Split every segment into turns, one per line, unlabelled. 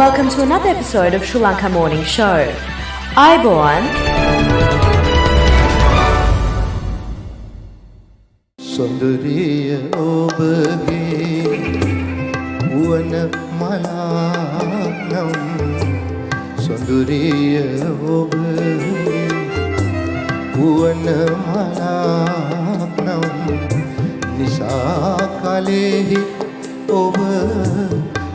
welcome to another episode of Sri Lanka Morning Show. Ayubowan.
Sundariya obage uwana malanam Sundariya obage uwana malanam Nisa kalehi oba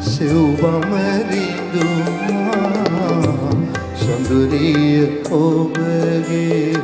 Silvamariduma Sundariya obage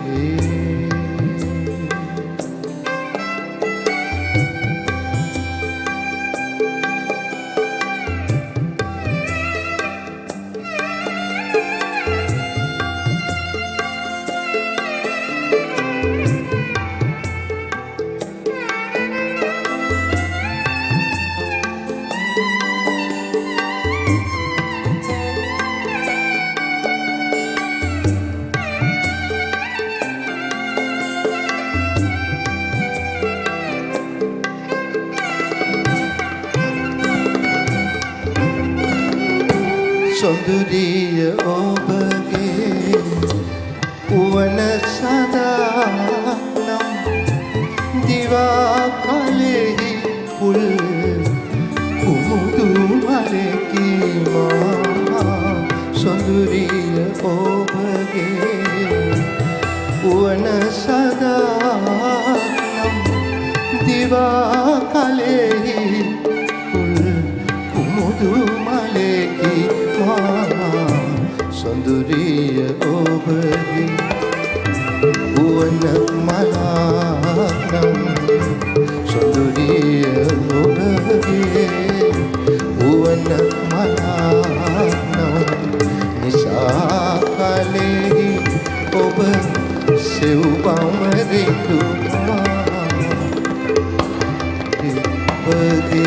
Sundariya obage uwana sadanam diva kalehi pul kumudu maleki ma Sundariya obage uwana sadanam diva kalehi pul kumudu maleki Sundariya obage uwana malanam Sundariya obage uwana malanam Nisa kalehi oba silvamariduma obage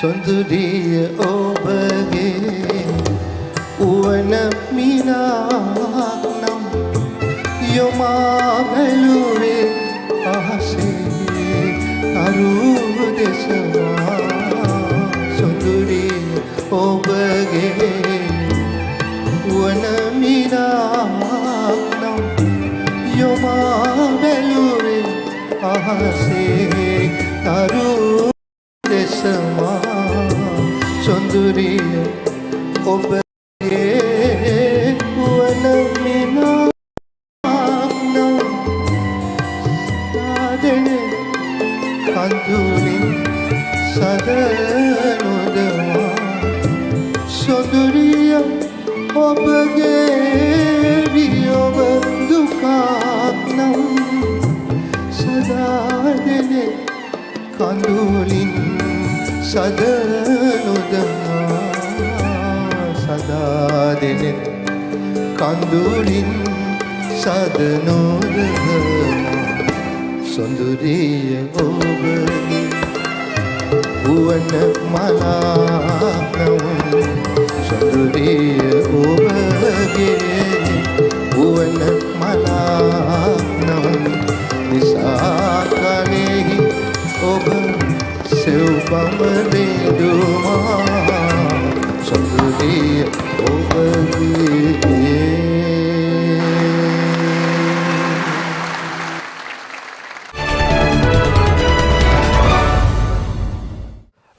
Sundariya obage uwana minanam Yoma beluve ahase aru desama Sundariya obage uwana minanam Yoma beluve ahase aru desama Sundariya obage uwana minanam Sadene kandulin sadanodama Sundariya obage viyoba dukatnam Sadene kandulin sadanodama sadadene kandulin sadanodama Sundariya obage uwana malanam Sundariya obage uwana malanam Nisa kalehi oba silvamariduma Sundariya obage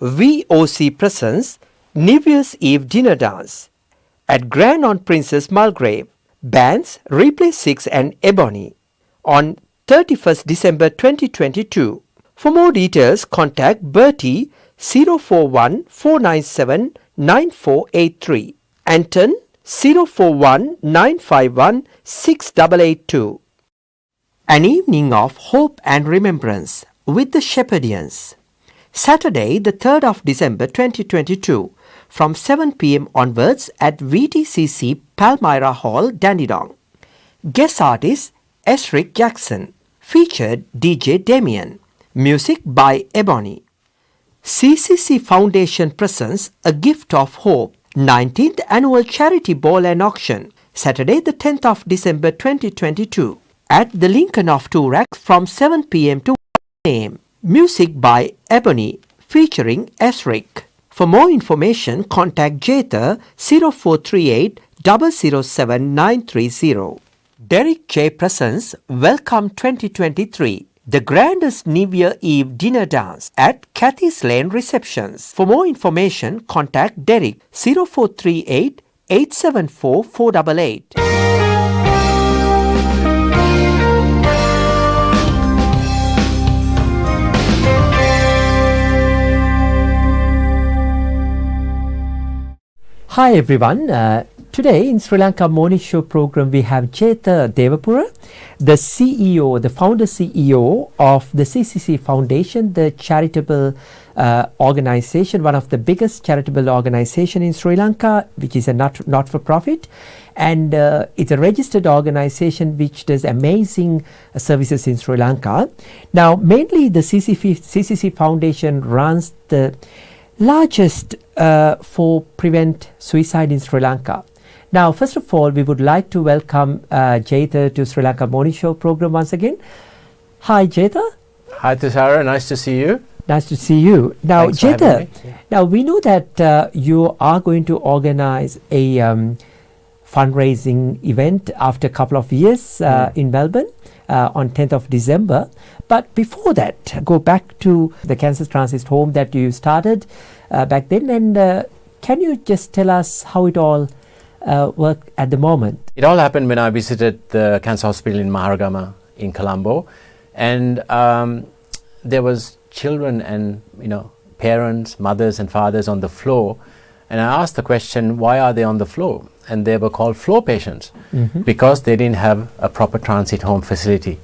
VOC presents New Year's Eve dinner dance at Grand on Princess Mulgrave. Bands Replay 6 and Ebony on 31st December 2022. For more details, contact Bertie 041 497 9483. Anton 041 951 6882. An evening of hope and remembrance with the Shepherdians. Saturday, the 3rd of December 2022, from 7 p.m. onwards at VTCC Palmyra Hall, Dandenong. Guest artist Esric Jackson. Featured DJ Damien. Music by Ebony. CCC Foundation presents A Gift of Hope, 19th Annual Charity Ball and Auction, Saturday the 10th of December 2022, at the Lincoln of Toorak from 7 p.m. to 1 a.m. Music by Ebony, featuring Esric. For more information, contact Jetha 0438 007 930. Derek J. presents Welcome 2023, the grandest New Year Eve dinner dance at Cathy's Lane Receptions. For more information, contact Derek 0438 874 488. Hi everyone. Today in Sri Lanka Morning Show program we have Jetha Devapura, the CEO, the founder CEO of the CCC Foundation, the charitable organization, one of the biggest charitable organization in Sri Lanka, which is a not-for-profit, and it's a registered organization which does amazing services in Sri Lanka. Now mainly the CCC Foundation runs the largest for prevent suicide in Sri Lanka. Now, first of all, we would like to welcome Jetha to Sri Lanka Morning Show program once again. Hi, Jetha.
Hi, Tushara. Nice to see you.
Nice to see you. Now,
Thanks for having
Jetha,
me. Yeah.
now we know that you are going to organize a fundraising event after a couple of years in Melbourne on 10th of December. But before that, go back to the Cancer Transit Home that you started back then, and can you just tell us how it all works at the moment?
It all happened when I visited the cancer hospital in Maharagama in Colombo, and there was children and parents, mothers and fathers on the floor, and I asked the question, why are they on the floor? And they were called floor patients because they didn't have a proper transit home facility.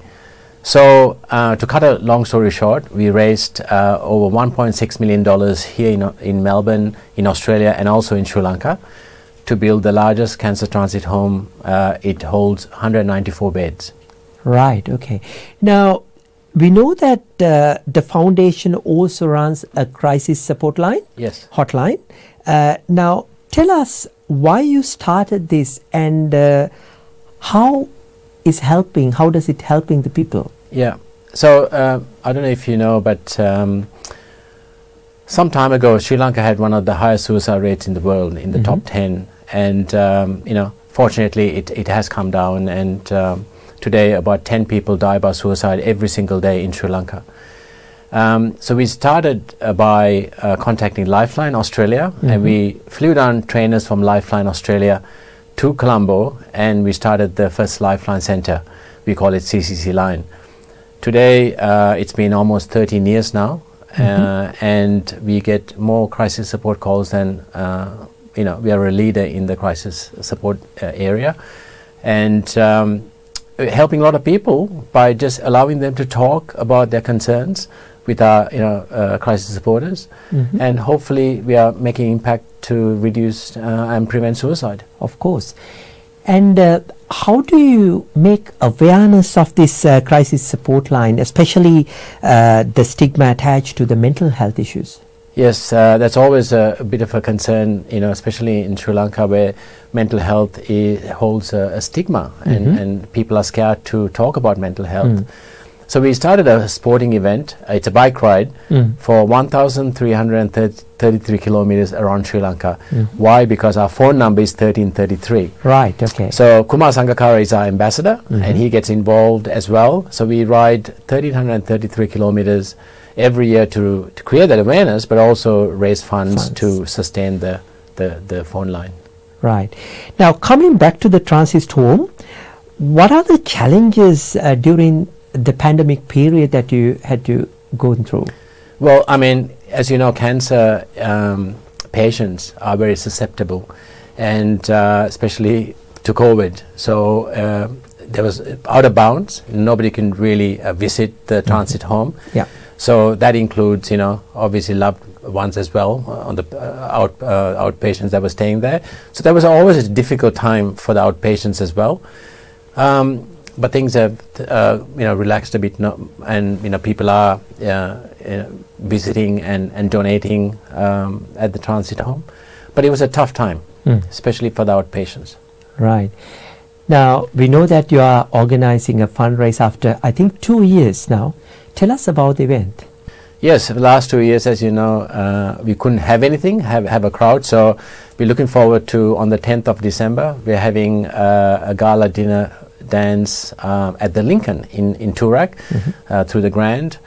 So to cut a long story short, we raised over $1.6 million here in Melbourne, in Australia, and also in Sri Lanka to build the largest cancer transit home. It holds 194 beds.
Right, okay. Now, we know that the foundation also runs a crisis support line,
Yes.
hotline. Now, tell us why you started this and how does it helping the people?
Yeah. So I don't know if you know, but some time ago, Sri Lanka had one of the highest suicide rates in the world, in the top 10. And, fortunately, it has come down. And today, about 10 people die by suicide every single day in Sri Lanka. So we started by contacting Lifeline Australia, and we flew down trainers from Lifeline Australia to Colombo, and we started the first Lifeline Centre. We call it CCC Line. Today, it's been almost 13 years now, and we get more crisis support calls than, we are a leader in the crisis support area, and helping a lot of people by just allowing them to talk about their concerns with our, crisis supporters, and hopefully we are making impact to reduce and prevent suicide.
Of course. And how do you make awareness of this crisis support line, especially the stigma attached to the mental health issues?
Yes, that's always a bit of a concern, especially in Sri Lanka, where mental health holds a stigma, and people are scared to talk about mental health. So we started a sporting event. It's a bike ride for 1,333 kilometers around Sri Lanka. Why? Because our phone number is 1333.
Right, okay.
So Kumar Sangakkara is our ambassador, and he gets involved as well. So we ride 1,333 kilometers every year to create that awareness, but also raise funds to sustain the phone line.
Right. Now, coming back to the transit home, what are the challenges during the pandemic period that you had to go through?
Well, I mean, as you know, cancer patients are very susceptible, and especially to COVID. So there was out of bounds. Nobody can really visit the transit home.
Yeah.
So that includes, obviously loved ones as well on the outpatients that were staying there. So that was always a difficult time for the outpatients as well. But things have, relaxed a bit, and people are visiting and donating at the transit home. But it was a tough time, especially for the outpatients.
Right. Now, we know that you are organizing a fundraiser after, I think, 2 years now. Tell us about the event.
Yes, the last 2 years, as you know, we couldn't have anything, have a crowd. So we're looking forward to, on the 10th of December, we're having a gala dinner dance at the Lincoln in Toorak through the Grand.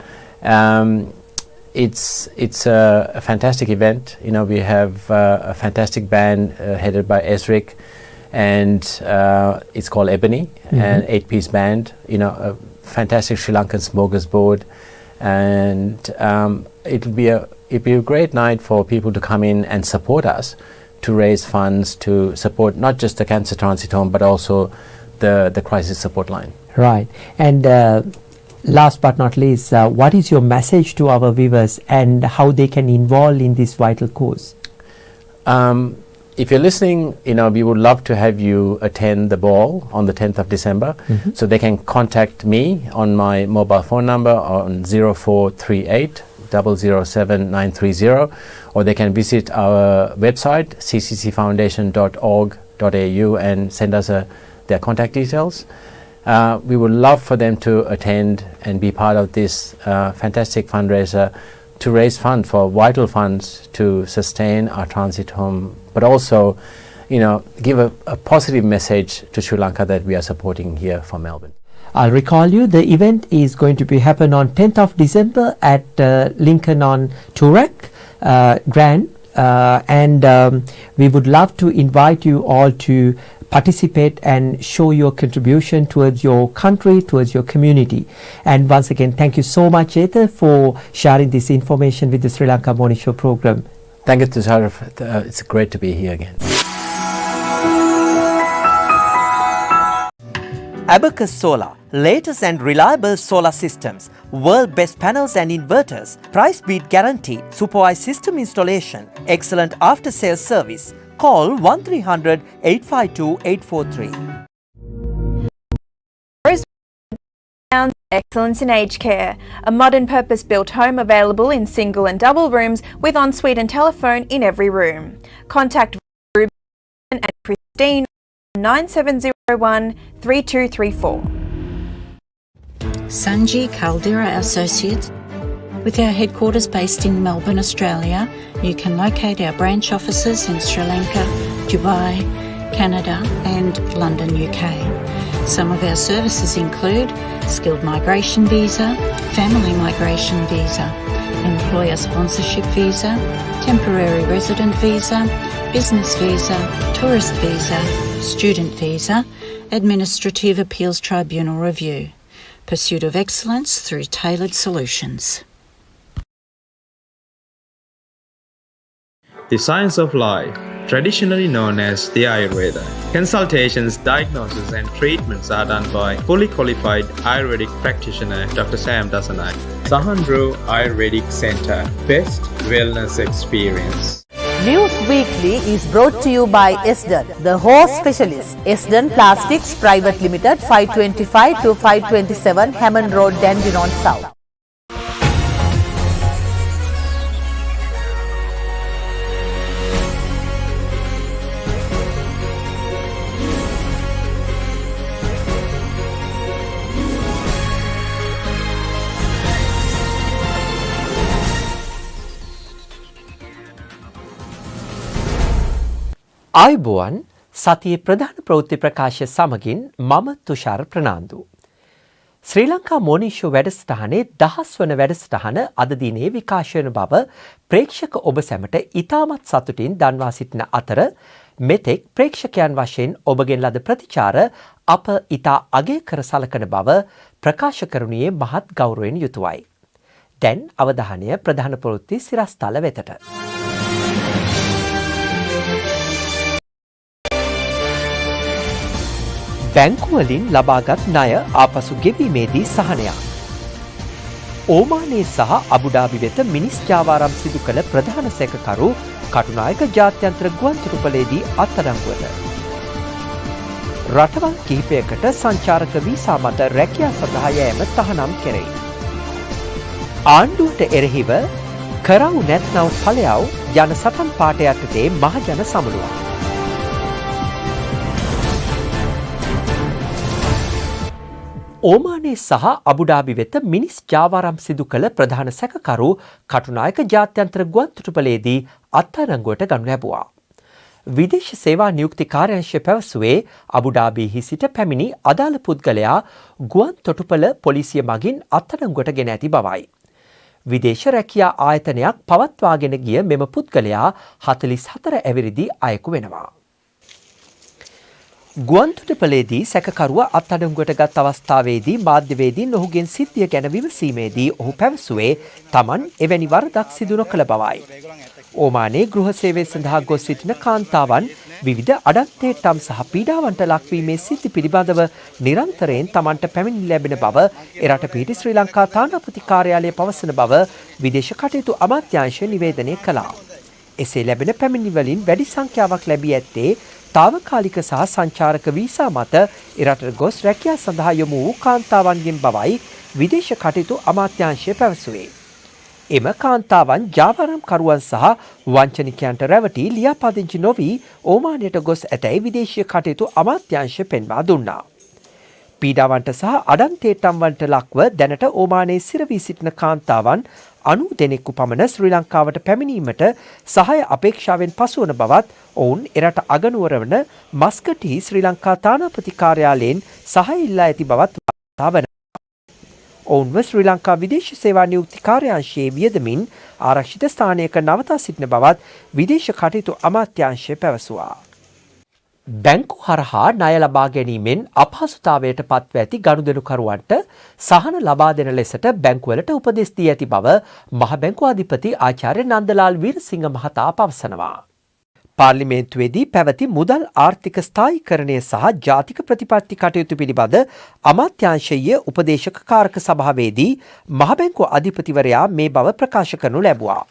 It's a fantastic event. We have a fantastic band headed by Esric, and it's called Ebony, an 8-piece band. A fantastic Sri Lankan smorgasbord, and it'll be a great night for people to come in and support us to raise funds to support not just the cancer transit home but also the crisis support line. Right. And last but not least, what is your message to our viewers and how they can involve in this vital cause? If you're listening, we would love to have you attend the ball on the 10th of December. So they can contact me on my mobile phone number on 0438 007 930, or they can visit our website cccfoundation.org.au and send us their contact details. We would love for them to attend and be part of this fantastic fundraiser to raise funds for vital funds to sustain our transit home, but also, give a positive message to Sri Lanka that we are supporting here for Melbourne. I'll recall you, the event is going to happen on 10th of December at Lincoln on Toorak Grand, and we would love to invite you all to participate and show your contribution towards your country, towards your community. And once again, thank you so much, Ether, for sharing this information with the Sri Lanka Morning Show program. Thank you, Tusharaf. It's great to be here again.
Abacus Solar, latest and reliable solar systems, world best panels and inverters, price beat guarantee, supervised system installation, excellent after sales service. Call 1300 852 843.
Excellence in Aged Care, a modern purpose-built home available in single and double rooms with ensuite and telephone in every room. Contact Ruben and Christine 9701 3234.
Sanji Caldera Associates. With our headquarters based in Melbourne, Australia, you can locate our branch offices in Sri Lanka, Dubai, Canada and London, UK. Some of our services include skilled migration visa, family migration visa, employer sponsorship visa, temporary resident visa, business visa, tourist visa, student visa, administrative appeals tribunal review. Pursuit of excellence through tailored solutions.
The science of life, traditionally known as the Ayurveda. Consultations, diagnosis and treatments are done by fully qualified Ayurvedic practitioner Dr. Sam Dasanai. Sahandro Ayurvedic Centre, best wellness experience.
News Weekly is brought to you by Esden, the horse specialist. Esden Plastics Private Limited, 525 to 527 Hammond Road, Dandenong South.
ආයුබෝවන් සතියේ ප්‍රධාන ප්‍රවෘත්ති ප්‍රකාශ සමගින් මම තුෂාර ප්‍රනාන්දු. ශ්‍රී Lanka මෝනිං show වැඩසටහනේ 10 වන වැඩසටහන අද දිනේ විකාශය වන බව ප්‍රේක්ෂක ඔබ සැමට ඉතාමත් සතුටින් දන්වා සිටින අතර මෙතෙක් ප්‍රේක්ෂකයන් වශයෙන් ඔබගෙන් ලද ප්‍රතිචාර අප ඉතා අගය කර සලකන බව ප්‍රකාශ කරුණියේ මහත් ගෞරවයෙන් යුතුවයි. දැන් අවධානය ප්‍රධාන ප්‍රවෘත්ති සිරස්තල වෙතට. බැංකුවලින් ලබාගත් ණය ආපසු ගෙවීමේදී සහනයක්. ඕමානයේ සහ අබුඩාබි වෙත මිනිස් ජාවාරම් සිදු කළ ප්‍රධාන සැකකරු කටුනායක ජාත්‍යන්තර ගුවන්තොටුපළේදී අත්අඩංගුවට. රටවල් කිහිපයකට සංචාරක වීසා මත රැකියා සඳහා යෑම තහනම් කෙරෙයි. ආණ්ඩුවට එරෙහිව කරව් නැත්නම් ඵලයව යන සටන් පාඨ යටතේ මහජන සමුළුවක්. ඕමානයේ සහ අබුඩාබි වෙත මිනිස් ජාවාරම් සිදු කළ ප්‍රධාන සැකකරු කටුනායක ජාත්‍යන්තර ගුවන්තොටුපළේදී අත්අඩංගුවට ගනු ලැබුවා. විදේශ සේවා නියුක්ති කාර්යාංශය පැවසුවේ අබුඩාබිහි සිට පැමිණි අදාළ පුද්ගලයා ගුවන්තොටුපළ පොලිසිය මගින් අත්අඩංගුවට ගෙන ඇති බවයි. විදේශ රැකියා ආයතනයක් පවත්වාගෙන ගිය මෙම පුද්ගලයා 44 ඇවිරිදි අයෙකු වෙනවා. ගුවන්තොටුපළේදී සැකකරුවා අත්අඩංගුවට ගත් අවස්ථාවේදී මාධ්‍යවේදීන් ඔහුගෙන් සිද්ධිය ගැන විමසීමේදී ඔහු පැවසුවේ තමන් එවැනි වරදක් සිදු නොකළ බවයි. ඕමානයේ ගෘහ සේවය සඳහා ගොස් සිටින කාන්තාවන් විවිධ අඩන්තේට්ටම් සහ පීඩාවන්ට ලක්වීමේ සිද්ධි පිළිබඳව නිරන්තරයෙන් තමන්ට පැමිණිලි ලැබෙන බව එරට පිහිටි ශ්‍රී ලංකා තානාපති කාර්යාලය පවසන බව විදේශ කටයුතු අමාත්‍යාංශය නිවේදනය කළා. එසේ ලැබෙන පැමිණිලි වලින් වැඩි සංඛ්‍යාවක් ලැබී ඇත්තේ තාවකාලික සහ සංචාරක වීසා මත එරටට ගොස් රැකියා සඳහා යොමු වූ කාන්තාවන්ගෙන් බවයි විදේශ කටයුතු අමාත්‍යාංශය පැවසුවේ. එම කාන්තාවන් ජාවාරම්කරුවන් සහ වංචනිකයන්ට රැවටි ලියාපදිංචි නොවී ඕමානයට ගොස් ඇතැයි විදේශීය කටයුතු අමාත්‍යාංශය පෙන්වා දුන්නා. පීඩාවන්ට සහ අඩන්තේට්ටම්වන්ට ලක්ව දැනට ඕමානයේ සිරවී සිටින කාන්තාවන් 90 දෙනෙකු පමණ ශ්‍රී ලංකාවට පැමිණීමට සහාය අපේක්ෂාවෙන් පසුවන බවත් ඔවුන් එරට අගනුවර වන මස්කටෙහි ශ්‍රී ලංකා තානාපති කාර්යාලයෙන් සහාය ඉල්ලා ඇති බවත් වාර්තා වනවා. ඔවුන්ව ශ්‍රී ලංකා විදේශ සේවා නියුක්ති කාර්යාංශයේ වියදමින් ආරක්ෂිත ස්ථානයක නවතා සිටින බවත් විදේශ කටයුතු අමාත්‍යාංශය පැවසුවා. බැංකු හරහා ණය ලබා ගැනීමෙන් අපහසුතාවයට පත්ව ඇති ගනුදෙනුකරුවන්ට සහන ලබා දෙන ලෙසට බැංකුවලට උපදෙස් දී ඇති බව මහ බැංකු අධිපති ආචාර්ය නන්දලාල් වීරසිංහ මහතා පවසනවා. පාර්ලිමේන්තුවේදී පැවති මුදල් ආර්ථික ස්ථායීකරණය සහ ජාතික ප්‍රතිපත්ති කටයුතු පිළිබඳ අමාත්‍යාංශීය උපදේශක කාරක සභාවේදී මහ බැංකු අධිපතිවරයා මේ බව ප්‍රකාශ කරනු ලැබුවා.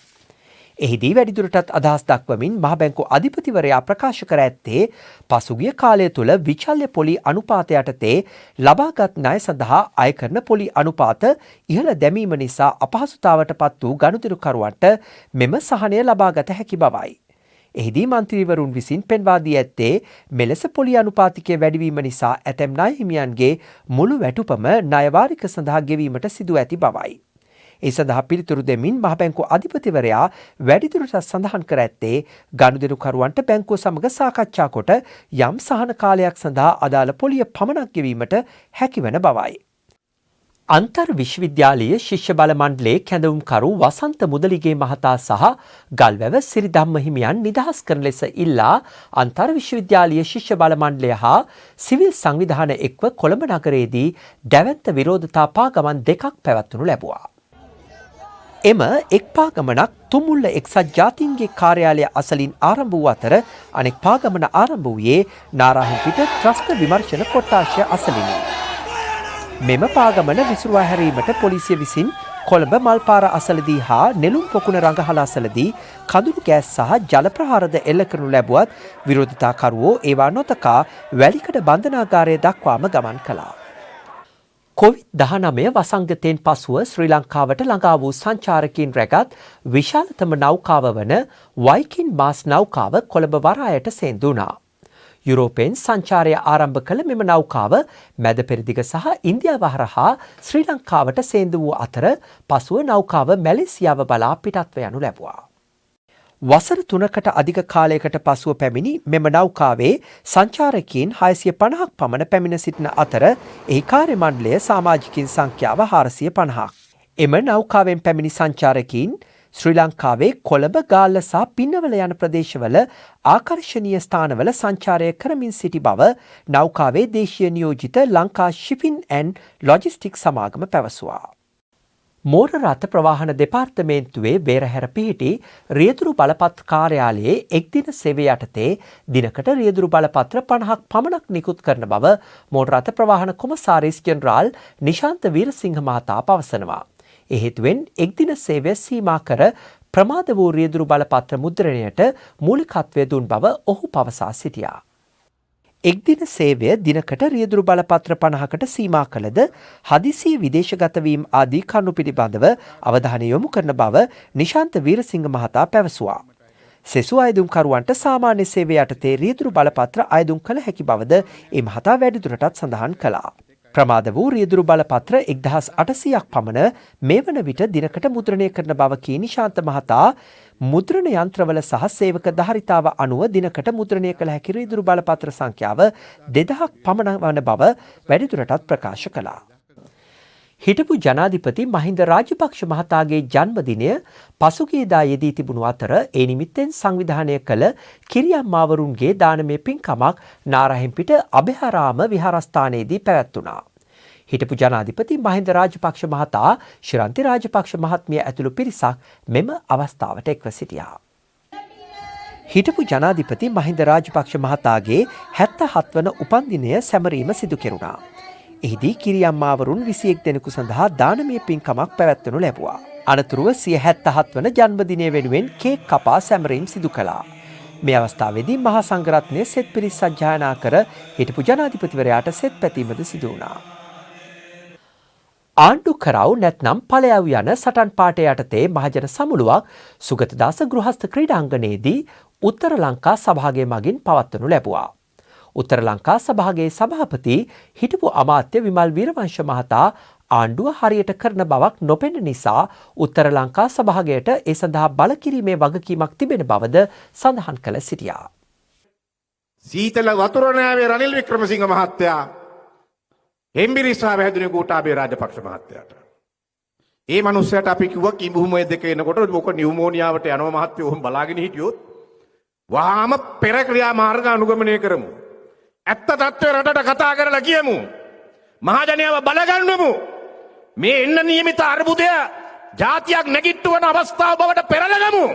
එහිදී වැඩිදුරටත් අදහස් දක්වමින් මහ බැංකු අධිපතිවරයා ප්‍රකාශ කර ඇත්තේ පසුගිය කාලය තුළ විචල්්‍ය පොලි අනුපාත යටතේ ලබාගත් ණය සඳහා අය කරන පොලි අනුපාත ඉහළ දැමීම නිසා අපහසුතාවට පත් වූ ගනුදෙනුකරුවන්ට මෙම සහනය ලබාගත හැකි බවයි. එහිදී මන්ත්‍රීවරුන් විසින් පෙන්වා දී ඇත්තේ මෙලෙස පොලි අනුපාතිකය වැඩිවීම නිසා ඇතැම් ණය හිමියන්ගේ මුළු වැටුපම ණය වාරික සඳහා ගෙවීමට සිදු ඇති බවයි. ඒ සඳහා පිළිතුරු දෙමින් මහ බැංකු අධිපතිවරයා වැඩිදුරටත් සඳහන් කර ඇත්තේ ගනුදෙනුකරුවන්ට බැංකුව සමග සාකච්ඡා කොට යම් සහන කාලයක් සඳහා අදාළ පොලිය පමණක් ගෙවීමට හැකිවන බවයි. අන්තර් විශ්වවිද්‍යාලීය ශිෂ්‍ය බල මණ්ඩලයේ කැඳවුම්කරු වසන්ත මුදලිගේ මහතා සහ ගල්වැව සිරිධම්ම හිමියන් නිදහස් කරන ලෙස ඉල්ලා අන්තර් විශ්වවිද්‍යාලීය ශිෂ්‍ය බල මණ්ඩලය හා සිවිල් සංවිධාන එක්ව කොළඹ නගරයේදී දැවැන්ත විරෝධතා පාගමන් දෙකක් පැවැත්වනු ලැබුවා. එම එක් පාගමනක් තුමුල්ල එක්සත් ජාතීන්ගේ කාර්යාලය අසලින් ආරම්භ වූ අතර අනෙක් පාගමන ආරම්භ වූයේ නාරාහෙන්පිට ත්‍රස්ත විමර්ශන කොට්ටාශය අසලිනි. මෙම පාගමන විසුරුවා හැරීමට පොලිසිය විසින් කොළඹ මල්පාර අසලදී හා නෙළුම් පොකුණ රඟහල අසලදී කඳුළු ගෑස් සහ ජල ප්‍රහාරද එල්ල කරනු ලැබුවත් විරෝධතාකරුවෝ ඒවා නොතකා වැලිකඩ බන්ධනාගාරය දක්වාම ගමන් කළා. COVID-19 වසංගතයෙන් පසුව ශ්‍රී ලංකාවට ළඟා වූ සංචාරකීන් රැගත් විශාලතම නෞකාව වන වයිකින් මාස් නෞකාව කොළඹ වරායට සේන්දු වුණා. යුරෝපයෙන් සංචාරය ආරම්භ කළ මෙම නෞකාව මැද පෙරදිග සහ ඉන්දියාව හරහා ශ්‍රී ලංකාවට සේන්දු වූ අතර පසුව නෞකාව මැලේසියාව බලා පිටත්ව යනු ලැබුවා. වසර 3කට අධික කාලයකට පසුව පැමිණි මෙම නෞකාවේ සංචාරකීන් 650ක් පමණ පැමිණ සිටින අතර එහි කාර්ය මණ්ඩලය සමාජිකින් සංඛ්‍යාව 450ක්. එම නෞකාවෙන් පැමිණි සංචාරකීන් ශ්‍රී ලංකාවේ කොළඹ ගාල්ල සහ පින්නවල යන ප්‍රදේශවල ආකර්ශනීය ස්ථානවල සංචාරය කරමින් සිටි බව නෞකාවේ දේශීය නියෝජිත ලංකා ශිපින් ඇන්ඩ් ලොජිස්ටික් සමාගම පැවසුවා. මෝටර රථ ප්‍රවාහන දෙපාර්තමේන්තුවේ බේරහැර පිහිටි රියදුරු බලපත් කාර්යාලයේ එක්දින සේවය යටතේ දිනකට රියදුරු බලපත්‍ර 50ක් පමණක් නිකුත් කරන බව මෝටර රථ ප්‍රවාහන කොමසාරිස් ජෙනරාල් නිශාන්ත වීරසිංහ මහතා පවසනවා. ඒ හේතුවෙන් එක්දින සේවය සීමා කර ප්‍රමාද වූ රියදුරු බලපත්‍ර මුද්‍රණයට මූලිකත්වය දුන් බව ඔහු පවසා සිටියා. එක්දින සේවය දිනකට රියදුරු බලපත්‍ර 50කට සීමා කළද හදිසිය විදේශගත වීම ආදී කරුණු පිළිබඳව අවධානය යොමු කරන බව නිශාන්ත වීරසිංහ මහතා පැවසුවා. සෙසු අයදුම්කරුවන්ට සාමාන්‍ය සේවය යටතේ රියදුරු බලපත්‍ර අයදුම් කළ හැකි බවද ඒ මහතා වැඩිදුරටත් සඳහන් කළා. ප්‍රමාද වූ රියදුරු බලපත්‍ර 1800ක් පමණ මේ වන විට දිනකට මුද්‍රණය කරන බව කී නිශාන්ත මහතා මුද්‍රණ යන්ත්‍රවල සහ සේවක ධාරිතාව අනුව දිනකට මුද්‍රණය කළ හැකි රියදුරු බලපත්‍ර සංඛ්‍යාව 2000ක් පමණ වන බව වැඩිදුරටත් ප්‍රකාශ කළා. හිටපු ජනාධිපති මහින්ද රාජපක්ෂ මහතාගේ ජන්මදිනය පසුගියදා යෙදී තිබුණු අතර ඒ නිමිත්තෙන් සංවිධානය කළ කිරියම්මාවරුන්ගේ දානමය පින්කමක් නාරහෙම්පිට අභයාරාම විහාරස්ථානයේදී පැවැත්වුණා. හිටපු ජනාධිපති මහින්ද රාජපක්ෂ මහතා ශිරන්ති රාජපක්ෂ මහත්මිය ඇතුළු පිරිසක් මෙම අවස්ථාවට එක්ව සිටියා. හිටපු ජනාධිපති මහින්ද රාජපක්ෂ මහතාගේ 77 වන උපන්දිනය සැමරීම සිදු කෙරුණා. එහිදී කිරියම්මාවරුන් 21 දෙනෙකු සඳහා දානමය පින්කමක් පැවැත්වනු ලැබුවා. අනතුරුව සිය 77 වන ජන්මදිනය වෙනුවෙන් කේක් කපා සැමරීම් සිදු කළා. මේ අවස්ථාවේදී මහා සංඝරත්නය සෙත් පිරිස් සජ්ජායනා කර හිටපු ජනාධිපතිවරයාට සෙත් පැතීමද සිදු වුණා. ආණ්ඩු කරව් නැත්නම් ඵලයව් යන සටන් පාඨය යටතේ මහජන සමුළුවක් සුගතදාස ගෘහස්ථ ක්‍රීඩාංගණයේදී උත්තර ලංකා සභාගය මගින් පවත්වනු ලැබුවා. උත්තර ලංකා සභාගයේ සභාපති හිටපු අමාත්‍ය විමල් වීරවංශ මහතා ආණ්ඩුව හරියට කරන බවක් නොපෙනෙන නිසා උත්තර ලංකා සභාගයට ඒ සඳහා බල කිරීමේ වගකීමක් තිබෙන බවද සඳහන් කළ සිටියා.
සීතල වතුර නෑවේ රනිල් වික්‍රමසිංහ මහත්තයා හෙම්බිරිස්සා වැහැදුනේ ගෝඨාභය රාජපක්ෂ මහත්තයාට. ඒ මිනිස්සයාට අපි කිව්වා කිඹුමුවේ දෙක එනකොට මොක නියුමෝනියාවට යනවා මහත්තයෝ ඔහොම බලාගෙන හිටියොත් වහාම පෙර ක්‍රියා මාර්ග අනුගමනය කරමු. ඇත්ත තත්ත්වය රටට කතා කරලා කියමු. මහජනයාව බලගන්නමු. මේ එන්න නියමිත අර්බුදය ජාතියක් නැගිට්ටුවන අවස්ථාව බවට පෙරලගමු.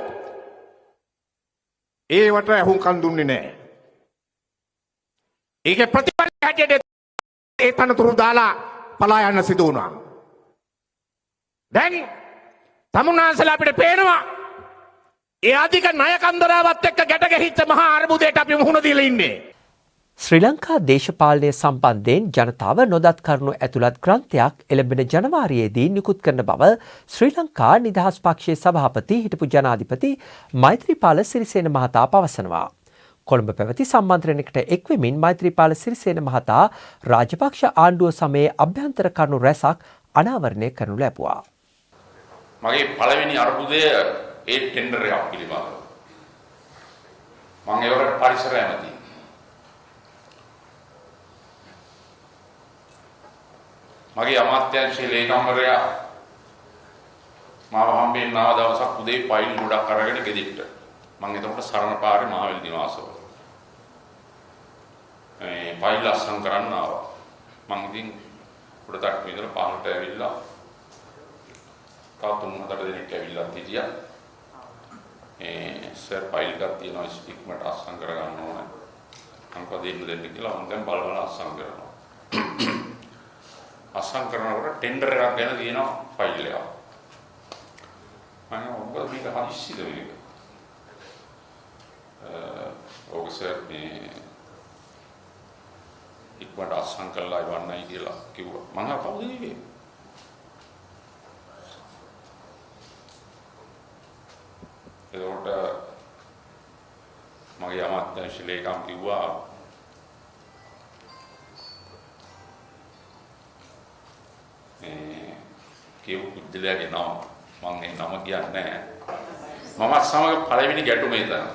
ඒවට ඇහුම්කන් දුන්නේ නැහැ. ඒකේ ප්‍රතිඵල හැටියට ඒ තනතුරු දාලා පලා යන්න සිදු වුණා. දැන් තමුන්නාන්සලා අපිට පේනවා ඒ අධික ණය කන්දරාවත් එක්ක ගැට ගැහිච්ච මහා අර්බුදයට අපි මුහුණ දීලා ඉන්නේ.
ශ්‍රී ලංකා දේශපාලනය සම්බන්ධයෙන් ජනතාව නොදත් කරුණු ඇතුළත් ග්‍රන්ථයක් එළඹෙන ජනවාරියේදී නිකුත් කරන බව ශ්‍රී ලංකා නිදහස් පක්ෂයේ සභාපති හිටපු ජනාධිපති මෛත්‍රීපාල සිරිසේන මහතා පවසනවා. කොළඹ පැවති සම්මන්ත්‍රණයකට එක්වෙමින් මෛත්‍රීපාල සිරිසේන මහතා රාජපක්ෂ ආණ්ඩුව සමයේ අභ්‍යන්තර කරුණු රැසක් අනාවරණය කරනු ලැබුවා.
මගේ පළවෙනි අර්බුදය ඒ ටෙන්ඩර් එකක් පිළිබඳව. මම ඒවට පරිසරය ඇමතියි. මගේ අමාත්‍යාංශයේ ලේකම්වරයා මාව හම්බෙන්න ආව දවසක් උදේ ෆයිල් ගොඩක් අරගෙන ගෙදිට. මම එතකොට සරණ පාරේ මහවැලි නිවාසවල. මේ ෆයිල් අස්සම් කරන්න ආවා. මම ඉතින් උඩ තට්ටුවේ ඉඳලා පහළට ඇවිල්ලා තාතුන් හතර දෙනෙක් ඇවිල්ලා හිටියා. සර් ෆයිල් එකක් තියෙනවා ඉක්මනට අස්සම් කරගන්න ඕනේ. අංක දෙන්න කියලා මම දැන් බලවල අස්සම් කරනවා. අස්සම් කරනකොට ටෙන්ඩර් එකක් ගැන තියෙනවා ෆයිල් එකක්. මම ඔබ මේක හදිස්සියද මේක? ඔබ සර් මේ ඉක්මනට අස්සම් කරලා ඉවන්නයි කියලා කිව්වා. මම කවුද ඉන්නේ? එතකොට මගේ අමාත්‍යාංශ ලේකම් කිව්වා කියපු පුද්ගලයාගේ නම මම ඒ නම කියන්නේ නැහැ. මම සමග පළවෙනි ගැටුමේ ඉඳන්.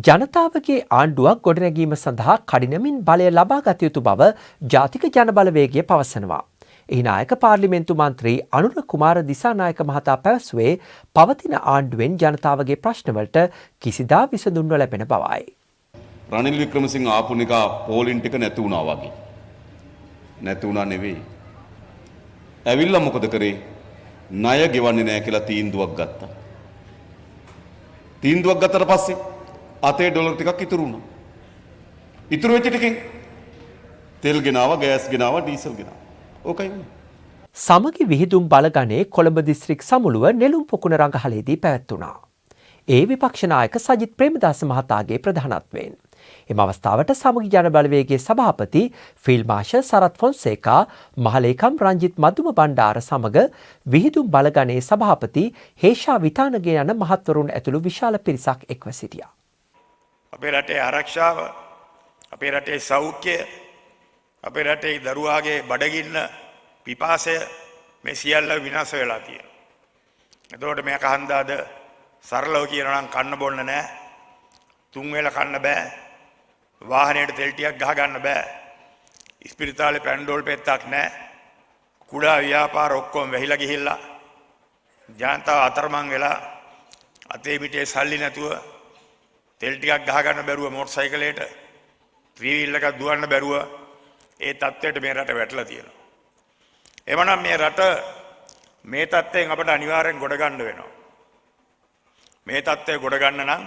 ජනතාවගේ ආණ්ඩුවක් ගොඩනැගීම සඳහා කඩිනමින් බලය ලබා ගත යුතු බව ජාතික ජනබලවේගය පවසනවා. එහි නායක පාර්ලිමේන්තු මන්ත්‍රී අනුර කුමාර දිසානායක මහතා පැවසුවේ පවතින ආණ්ඩුවෙන් ජනතාවගේ ප්‍රශ්නවලට කිසිදා විසඳුම් නොලැබෙන බවයි.
රනිල් වික්‍රමසිංහ ආපු නිකා පෝලින් ටික නැති වුණා වගේ. නැති වුණා නෙවෙයි. ඇවිල්ලා මොකද කරේ? ණය ගෙවන්නේ නැහැ කියලා තීන්දුවක් ගත්තා. තීන්දුවක් ගත්තට පස්සේ අතේ ඩොලර් ටිකක් ඉතුරු වුණා. ඉතුරු වෙච්ච ටිකෙන් තෙල් ගෙනාවා, ගෑස් ගෙනාවා, ඩීසල් ගෙනාවා. ඕකයි වුණේ.
සමගි විහිදුම් බලගනේ කොළඹ දිස්ත්‍රික් සමුළුව නෙළුම් පොකුණ රඟහලේදී පැවැත්වුණා. ඒ විපක්ෂ නායක සජිත් ප්‍රේමදාස මහතාගේ ප්‍රධානත්වයෙන්. එම අවස්ථාවට සමගි ජන බලවේගයේ සභාපති ෆීල්ඩ් මාර්ෂල් සරත් ෆොන්සේකා, මහලේකම් රංජිත් මදුම බණ්ඩාර සමග විහිදුම් බලගනේ සභාපති හේෂා විතානගේ යන මහත්වරුන් ඇතුළු විශාල පිරිසක් එක්ව සිටියා.
අපේ රටේ ආරක්ෂාව, අපේ රටේ සෞඛ්‍යය, අපේ රටේ දරුවාගේ බඩගින්න පිපාසය මේ සියල්ල විනාශ වෙලා තියෙනවා. එතකොට මේක හන්දාද සරලව කියනවා නම් කන්න බොන්න නැහැ. තුන් වේල කන්න බෑ. වාහනයට තෙල් ටිකක් ගහ ගන්න බෑ. ඉස්පිරිතාලේ පැන්ඩෝල් පෙත්තක් නැහැ. කුඩා ව්‍යාපාර ඔක්කොම වැහිලා ගිහිල්ලා ජනතාව අතරමං වෙලා අතේ පිටේ සල්ලි නැතුව තෙල් ටිකක් ගහ ගන්න බැරුව මෝටර් සයිකලයට ත්‍රිවිල් එකක් දුවන්න බැරුව ඒ තත්ත්වයට මේ රට වැටලා තියෙනවා. එමනම් මේ රට මේ තත්ත්වයෙන් අපිට අනිවාර්යෙන් ගොඩ ගන්න වෙනවා. මේ තත්ත්වය ගොඩ ගන්න නම්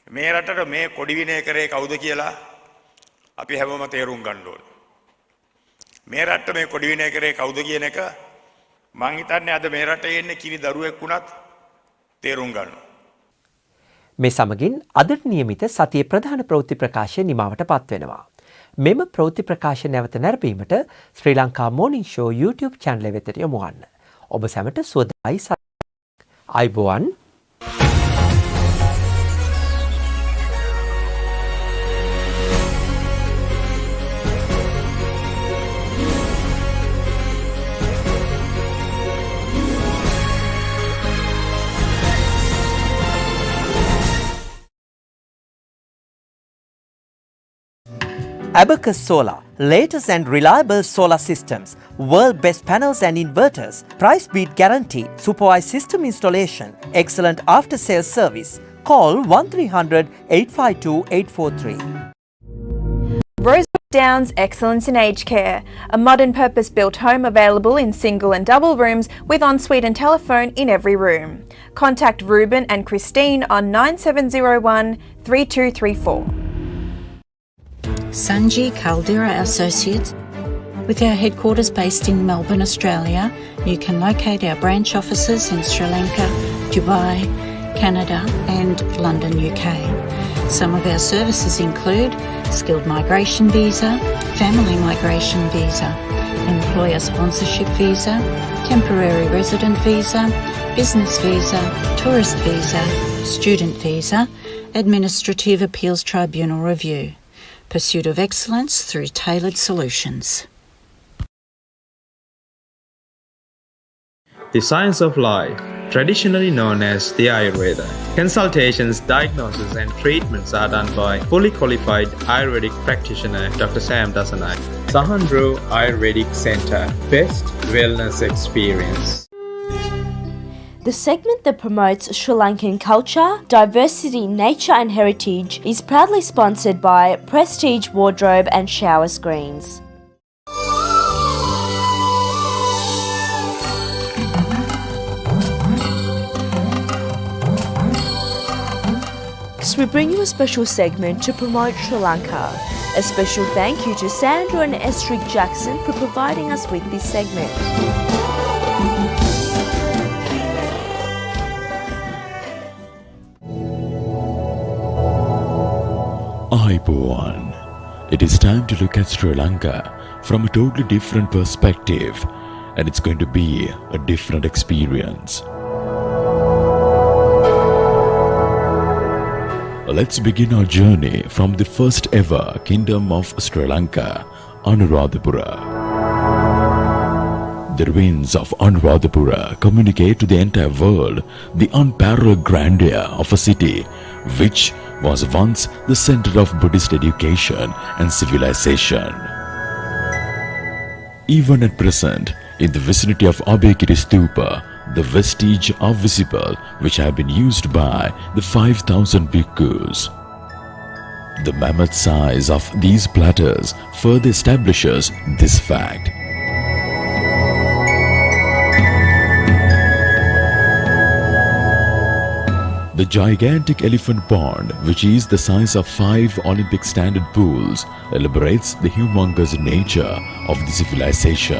මේ රටට මේ කොඩි විනය කරේ කවුද කියලා අපි හැමෝම තේරුම් ගන්න ඕනේ. මේ රටට මේ කොඩි විනය කරේ කවුද කියන එක මං හිතන්නේ අද මේ රටේ ඉන්නේ කිරි දරුවෙක් වුණත් තේරුම් ගන්නවා.
මේ සමගින් අදට නියමිත සතියේ ප්‍රධාන ප්‍රවෘත්ති ප්‍රකාශය නිමාවට පත්වෙනවා. මෙම ප්‍රවෘත්ති ප්‍රකාශ නැවත නැරඹීමට ශ්‍රී Lanka Morning Show YouTube channel වෙතට යොමු වන්න. ඔබ සැමට සුවදායි අයිබෝවන්. Abacus Solar, latest and reliable solar systems, world best panels and inverters, price beat guarantee, supervised system installation, excellent after sales service. Call 1300 852 843.
Rosewood Downs Excellence in Aged Care, a modern purpose-built home available in single and double rooms with ensuite and telephone in every room. Contact Ruben and Christine on 9701 3234.
Sanji Caldera Associates. With our headquarters based in Melbourne, Australia, you can locate our branch offices in Sri Lanka, Dubai, Canada and London, UK. Some of our services include skilled migration visa, family migration visa, employer sponsorship visa, temporary resident visa, business visa, tourist visa, student visa, administrative appeals tribunal review. Pursuit of excellence through tailored solutions.
The science of life, traditionally known as the Ayurveda. Consultations, diagnosis and treatments are done by fully qualified Ayurvedic practitioner Dr. Sam Dasanai. Thousandth Ayurvedic Centre, best wellness experience.
The segment that promotes Sri Lankan culture, diversity, nature and heritage is proudly sponsored by Prestige Wardrobe and Shower Screens. We bring you a special segment to promote Sri Lanka. A special thank you to Sandra and Sri Jackson for providing us with this segment.
Aiboan. It is time to look at Sri Lanka from a totally different perspective, and it's going to be a different experience. Let's begin our journey from the first ever Kingdom of Sri Lanka, Anuradhapura. The ruins of Anuradhapura communicate to the entire world the unparalleled grandeur of a city which was once the center of Buddhist education and civilization. Even at present, in the vicinity of Abhayagiri Stupa, the vestiges are visible which have been used by the 5,000 bhikkhus. The mammoth size of these platters further establishes this fact. The gigantic elephant pond, which is the size of 5 Olympic standard pools, elaborates the humongous nature of the civilization.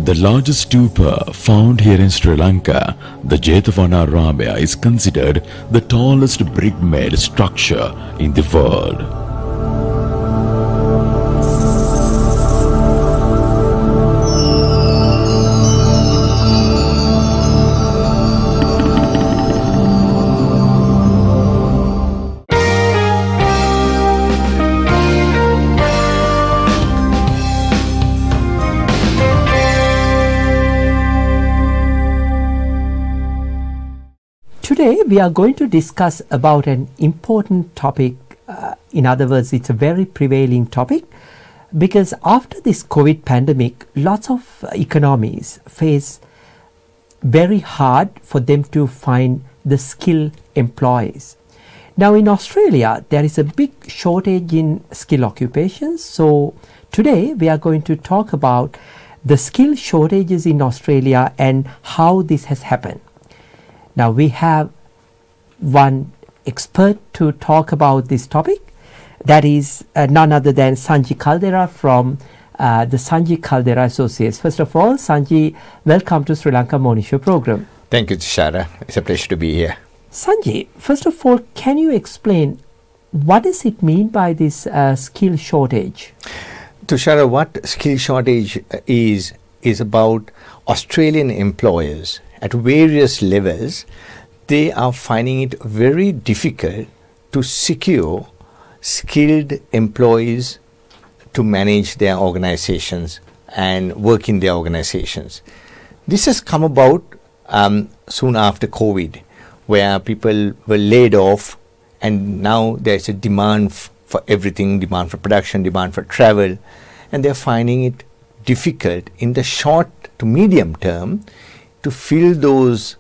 The largest stupa found here in Sri Lanka, the Jetavana is considered the tallest brick-made structure in the world.
Today we are going to discuss about an important topic. In other words, it's a very prevailing topic because after this COVID pandemic, lots of economies face very hard for them to find the skilled employees. Now in Australia, there is a big shortage in skilled occupations. So today we are going to talk about the skill shortages in Australia and how this has happened. Now we have one expert to talk about this topic. That is none other than Sanji Caldera from the Sanji Caldera Associates. First of all, Sanji, welcome to Sri Lanka Morning Show program.
Thank you, Tushara. It's a pleasure to be here.
Sanji, first of all, can you explain what does it mean by this skill shortage?
Tushara, what skill shortage is about Australian employers at various levels. They are finding it very difficult to secure skilled employees to manage their organizations and work in their organizations. This has come about soon after COVID, where people were laid off, and now there's a demand for everything, demand for production, demand for travel, and they're finding it difficult in the short to medium term to fill those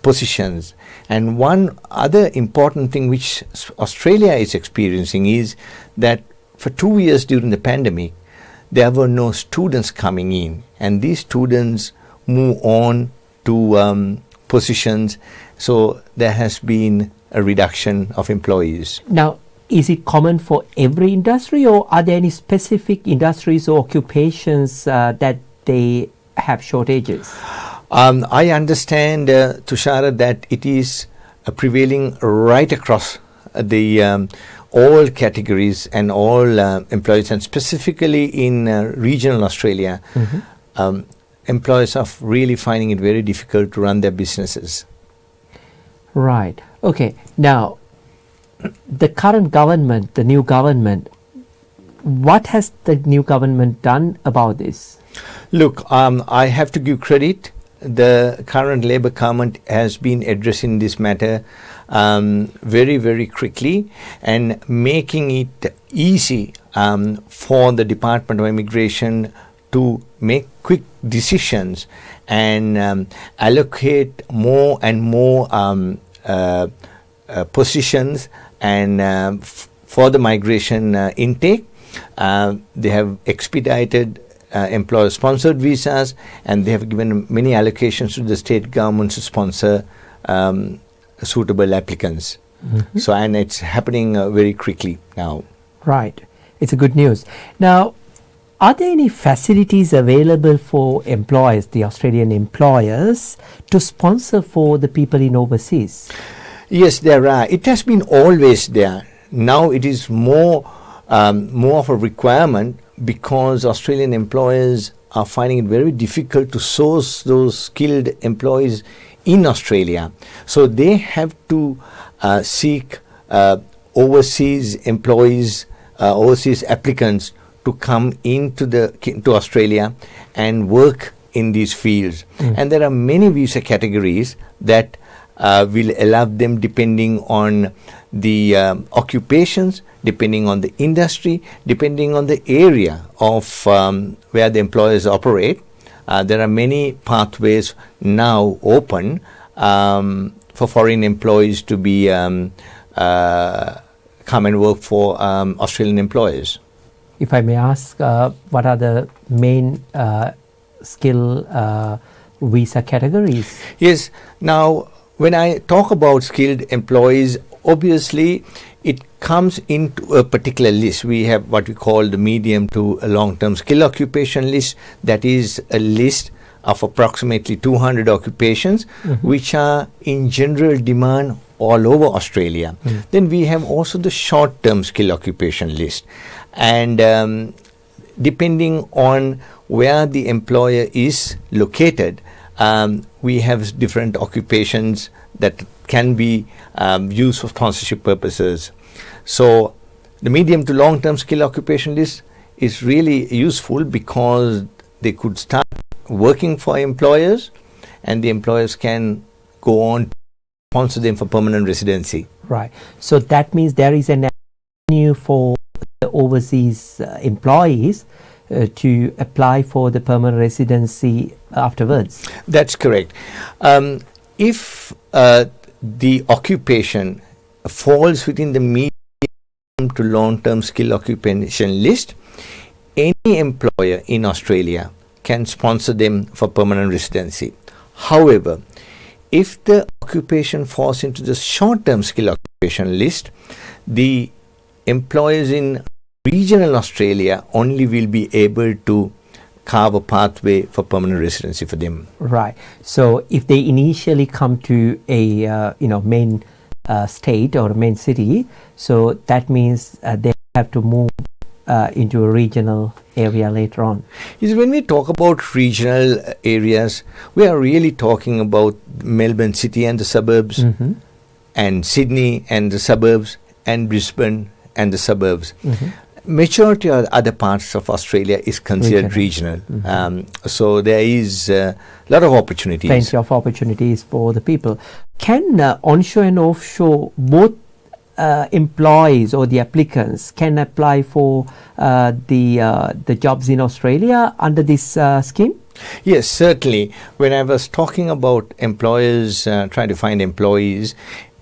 positions. And one other important thing which Australia is experiencing is that for 2 years during the pandemic, there were no students coming in, and these students move on to positions, so there has been a reduction of employees.
Now, is it common for every industry, or are there any specific industries or occupations that they have shortages?
I understand, Tushara, that it is prevailing right across the all categories and all employees, and specifically in regional Australia. Employers are really finding it very difficult to run their businesses.
Right. Okay. Now, the current government, the new government, what has the new government done about this?
Look, I have to give credit. The current Labour government has been addressing this matter very, very quickly and making it easy for the Department of Immigration to make quick decisions and allocate more and more positions and for the migration intake. They have expedited employer-sponsored visas, and they have given many allocations to the state governments to sponsor suitable applicants. So, and it's happening very quickly now.
Right. It's a good news. Now, are there any facilities available for employers, the Australian employers, to sponsor for the people in overseas?
Yes, there are. It has been always there. Now it is more of a requirement, because Australian employers are finding it very difficult to source those skilled employees in Australia. So they have to seek overseas employees, overseas applicants to come to Australia and work in these fields. And there are many visa categories that will allow them, depending on the occupations, depending on the industry, depending on the area of where the employers operate. There are many pathways now open for foreign employees to be come and work for Australian employers.
If I may ask, what are the main skill visa categories?
Yes. Now, when I talk about skilled employees, obviously it comes into a particular list. We have what we call the medium to long-term skill occupation list. That is a list of approximately 200 occupations which are in general demand all over Australia. Then we have also the short-term skill occupation list, and depending on where the employer is located, we have different occupations that can be used for sponsorship purposes. So the medium to long-term skill occupation list is really useful because they could start working for employers, and the employers can go on to sponsor them for permanent residency.
Right. So that means there is an avenue for the overseas employees to apply for the permanent residency afterwards.
That's correct. If the occupation falls within the medium to long-term skill occupation list, any employer in Australia can sponsor them for permanent residency. However, if the occupation falls into the short-term skill occupation list, the employers in regional Australia only will be able to carve a pathway for permanent residency for them.
Right. So if they initially come to a main state or main city, so that means they have to move into a regional area later on.
Yes, when we talk about regional areas, we are really talking about Melbourne City and the suburbs, and Sydney and the suburbs, and Brisbane and the suburbs. Majority of other parts of Australia is considered regional. So there is a lot of opportunities.
Plenty of opportunities for the people. Can onshore and offshore, both employees or the applicants can apply for the jobs in Australia under this scheme?
Yes, certainly. When I was talking about employers trying to find employees,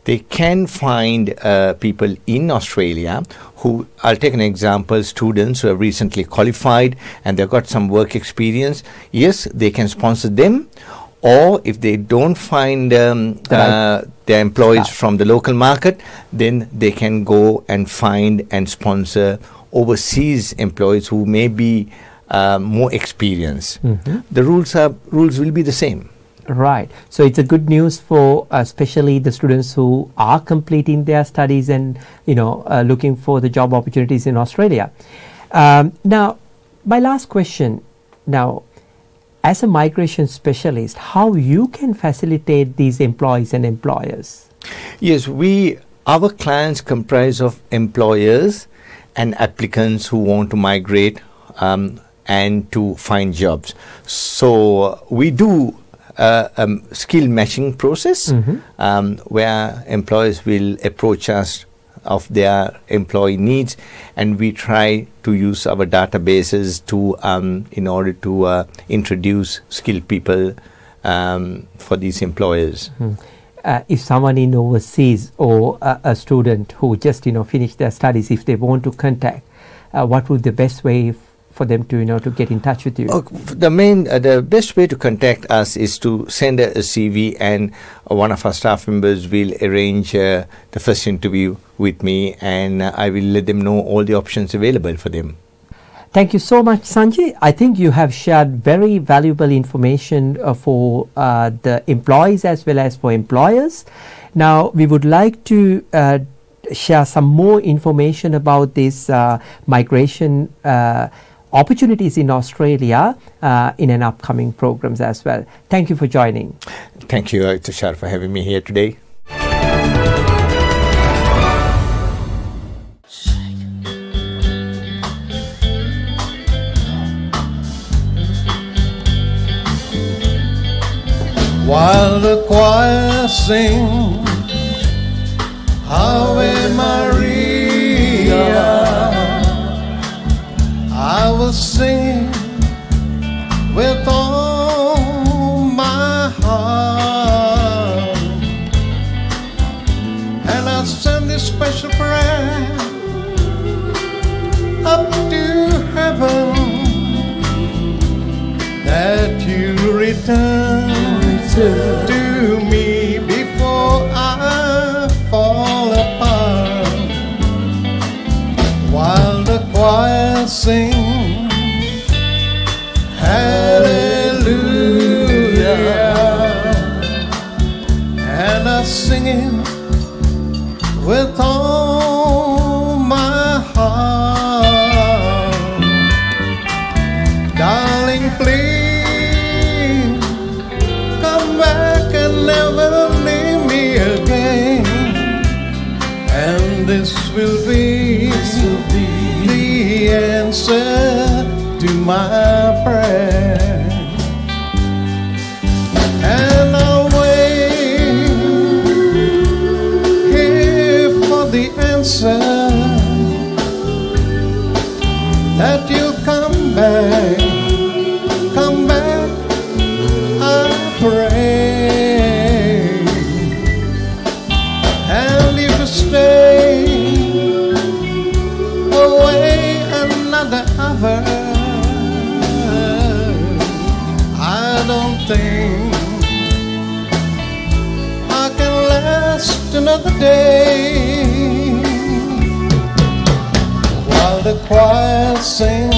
they can find people in Australia who, I'll take an example, students who have recently qualified and they've got some work experience. Yes, they can sponsor them. Or if they don't find their employees from the local market, then they can go and find and sponsor overseas employees who may be more experienced. The rules will be the same.
Right. So it's a good news for especially the students who are completing their studies and looking for the job opportunities in Australia. Now, my last question. Now, as a migration specialist, how you can facilitate these employees and employers?
Yes, our clients comprise of employers and applicants who want to migrate and to find jobs. So we do a skill matching process where employers will approach us of their employee needs, and we try to use our databases to in order to introduce skilled people for these employers.
If someone in overseas or a student who just finished their studies, if they want to contact, what would the best way for them to get in touch with you?
The best way to contact us is to send a CV, and one of our staff members will arrange the first interview with me, and I will let them know all the options available for them.
Thank you so much, Sanjay. I think you have shared very valuable information for the employees as well as for employers. Now, we would like to share some more information about this migration opportunities in Australia in an upcoming programs as well. Thank you for joining.
Thank you, Tushar, for having me here today.
While the choir sing Ave Maria, I will sing with all my heart, and I'll send this special prayer up to heaven that you return to me before I fall apart. sing hallelujah, and I sing it with all my heart. Darling, please come back and never leave me again, and this will be the answer to my prayer. And I'll wait here for the answer, that you'll come back, I pray. And if you stay away another hour, I don't think I can last another day. While the choir sings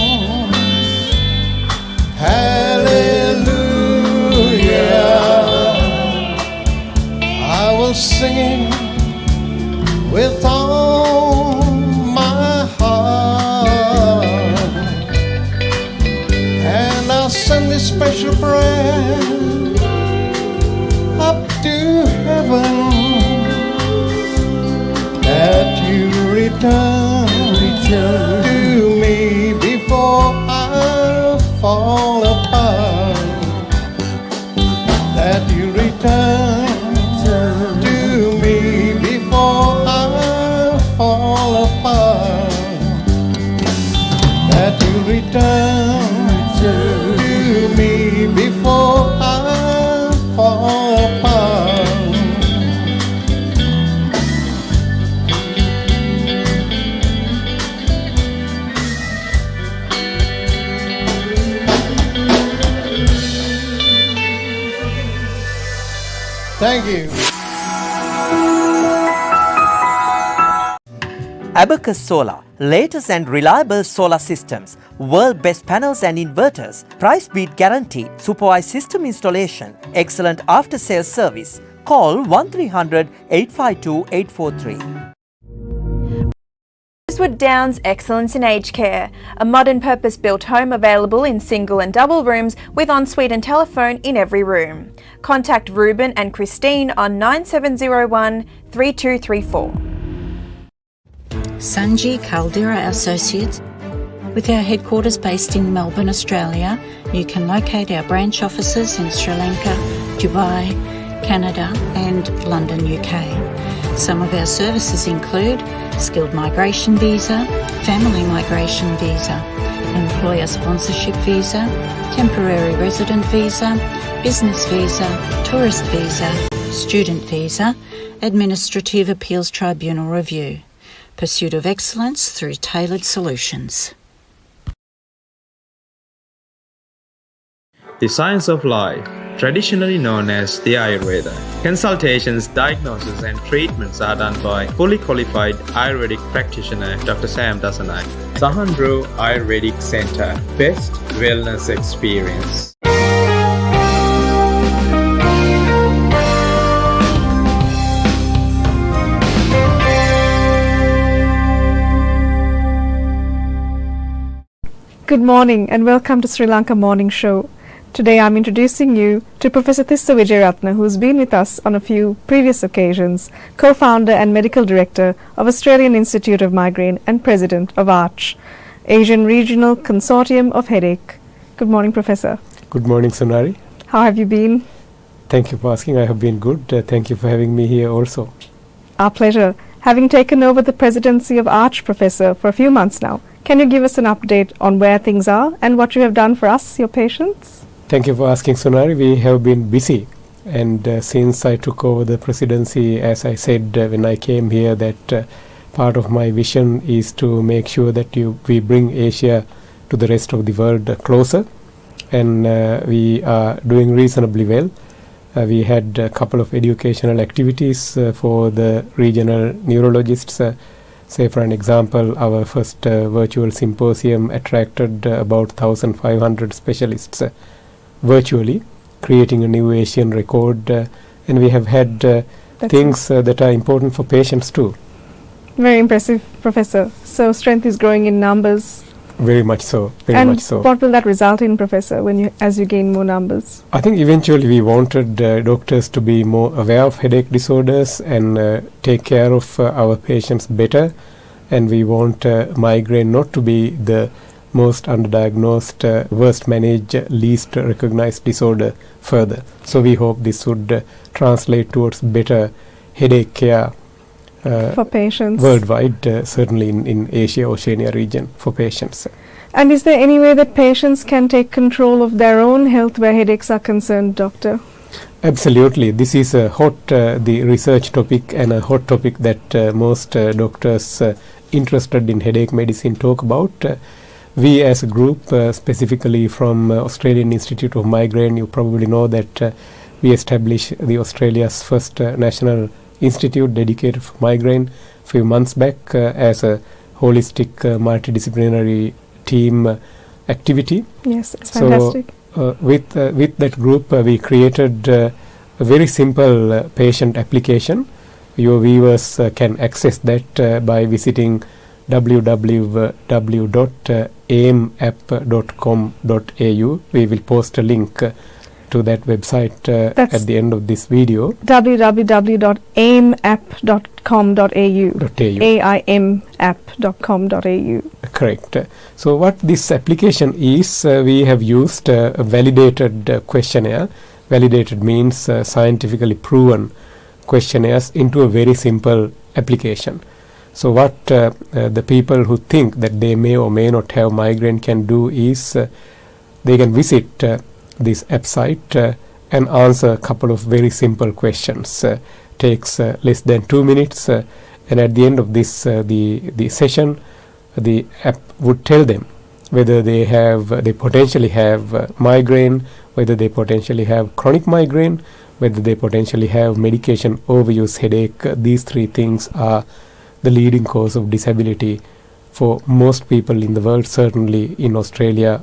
hallelujah, I will sing it with all my heart, and I'll send this special prayer up to heaven, that you return to me before I fall apart, that you return to me before I fall apart, that you return to me before I fall apart. Thank you.
Abacus Solar, latest and reliable solar systems, world best panels and inverters, price beat guaranteed, supervised system installation, excellent after sales service. Call 1300 852 843.
Rosewood Downs Excellence in Aged Care, a modern purpose-built home available in single and double rooms with ensuite and telephone in every room. Contact Ruben and Christine on 9701 3234.
Sanji Caldera Associates. With our headquarters based in Melbourne, Australia, you can locate our branch offices in Sri Lanka, Dubai, Canada and London, UK. Some of our services include skilled migration visa, family migration visa, employer sponsorship visa, temporary resident visa, business visa, tourist visa, student visa, administrative appeals tribunal review. Pursuit of excellence through tailored solutions.
The science of life, traditionally known as the Ayurveda. Consultations, diagnosis and treatments are done by fully qualified Ayurvedic practitioner Dr. Sam Dasanai. Sahandro Ayurvedic Centre, best wellness experience.
Good morning and welcome to Sri Lanka Morning Show. Today I'm introducing you to Professor Thissa Wijeratna, who's been with us on a few previous occasions, co-founder and medical director of Australian Institute of Migraine and president of ARCH, Asian Regional Consortium of Headache. Good morning, Professor.
Good morning, Sonari.
How have you been?
Thank you for asking. I have been good. Thank you for having me here also.
Our pleasure. Having taken over the presidency of ARCH, Professor, for a few months now, can you give us an update on where things are and what you have done for us, your patients?
Thank you for asking, Sonari. We have been busy. And since I took over the presidency, as I said when I came here, that part of my vision is to make sure that we bring Asia to the rest of the world closer. And we are doing reasonably well. We had a couple of educational activities for the regional neurologists Say, for an example, our first virtual symposium attracted about 1,500 specialists virtually, creating a new Asian record, and we have had things that are important for patients too.
Very impressive, Professor. So strength is growing in numbers.
Very much so.
And what will that result in, Professor, as you gain more numbers?
I think eventually we wanted doctors to be more aware of headache disorders and take care of our patients better. And we want migraine not to be the most underdiagnosed, worst managed, least recognized disorder further. So we hope this would translate towards better headache care
for patients
worldwide, certainly in Asia, Oceania region for patients.
And is there any way that patients can take control of their own health where headaches are concerned, Doctor?
Absolutely. This is a hot the research topic and a hot topic that most doctors interested in headache medicine talk about. We as a group, specifically from Australian Institute of Migraine, you probably know that we established the Australia's first national institute dedicated for migraine a few months back as a holistic multidisciplinary team activity.
Yes, it's fantastic.
So with that group we created a very simple patient application. Your viewers can access that by visiting www.aimapp.com.au. We will post a link to that website at the end of this video.
www.aimapp.com.au. aimapp.com.au.
Correct. So what this application is, we have used a validated questionnaire. Validated means scientifically proven questionnaires into a very simple application. So what the people who think that they may or may not have migraine can do is they can visit this app site and answer a couple of very simple questions. Takes less than 2 minutes, and at the end of this the session, the app would tell them whether they potentially have migraine, whether they potentially have chronic migraine, whether they potentially have medication overuse headache. These three things are the leading cause of disability for most people in the world, certainly in Australia,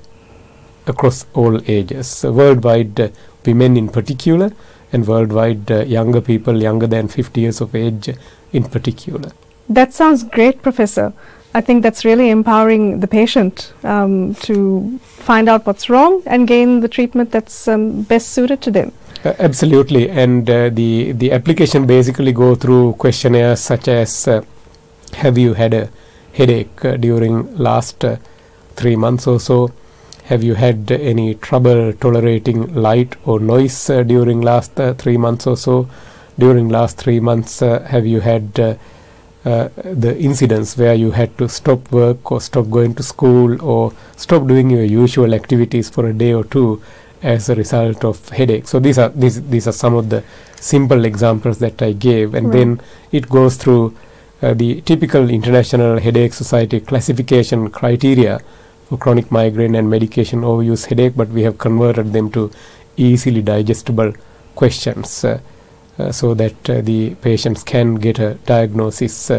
across all ages. Worldwide, women in particular, and worldwide younger people younger than 50 years of age in particular.
That sounds great, Professor. I think that's really empowering the patient to find out what's wrong and gain the treatment that's best suited to them.
Absolutely, and the application basically go through questionnaires such as have you had a headache during last 3 months or so? Have you had any trouble tolerating light or noise during last 3 months or so? During last 3 months, have you had the incidents where you had to stop work or stop going to school or stop doing your usual activities for a day or two as a result of headache? So these are some of the simple examples that I gave, and then it goes through the typical International Headache Society classification criteria for chronic migraine and medication overuse headache, but we have converted them to easily digestible questions so that the patients can get a diagnosis.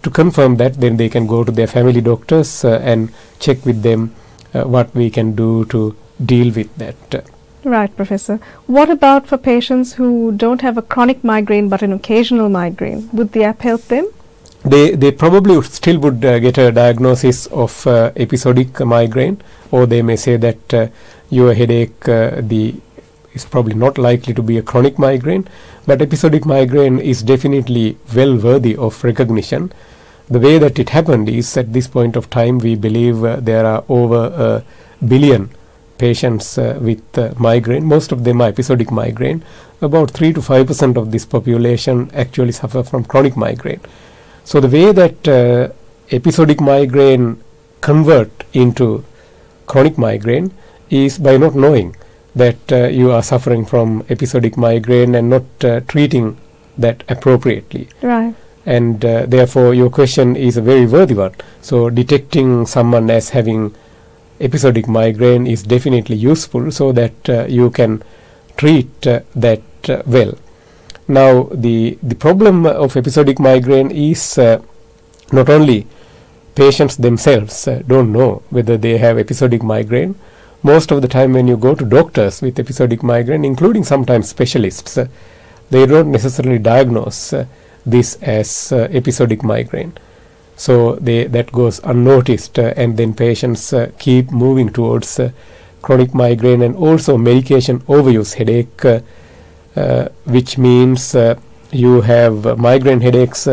To confirm that, then they can go to their family doctors and check with them what we can do to deal with that.
Right, Professor. What about for patients who don't have a chronic migraine but an occasional migraine? Would the app help them?
They probably still would get a diagnosis of episodic migraine, or they may say that your headache is probably not likely to be a chronic migraine, but episodic migraine is definitely well worthy of recognition. The way that it happened is, at this point of time, we believe there are over 1 billion patients with migraine. Most of them are episodic migraine. About 3 to 5% of this population actually suffer from chronic migraine. So the way that episodic migraine convert into chronic migraine is by not knowing that you are suffering from episodic migraine and not treating that appropriately.
Right.
And therefore your question is a very worthy one. So detecting someone as having episodic migraine is definitely useful so that you can treat that well. Now the problem of episodic migraine is not only patients themselves don't know whether they have episodic migraine. Most of the time when you go to doctors with episodic migraine, including sometimes specialists, they don't necessarily diagnose this as episodic migraine. So that goes unnoticed, and then patients keep moving towards chronic migraine and also medication overuse headache, which means you have migraine headaches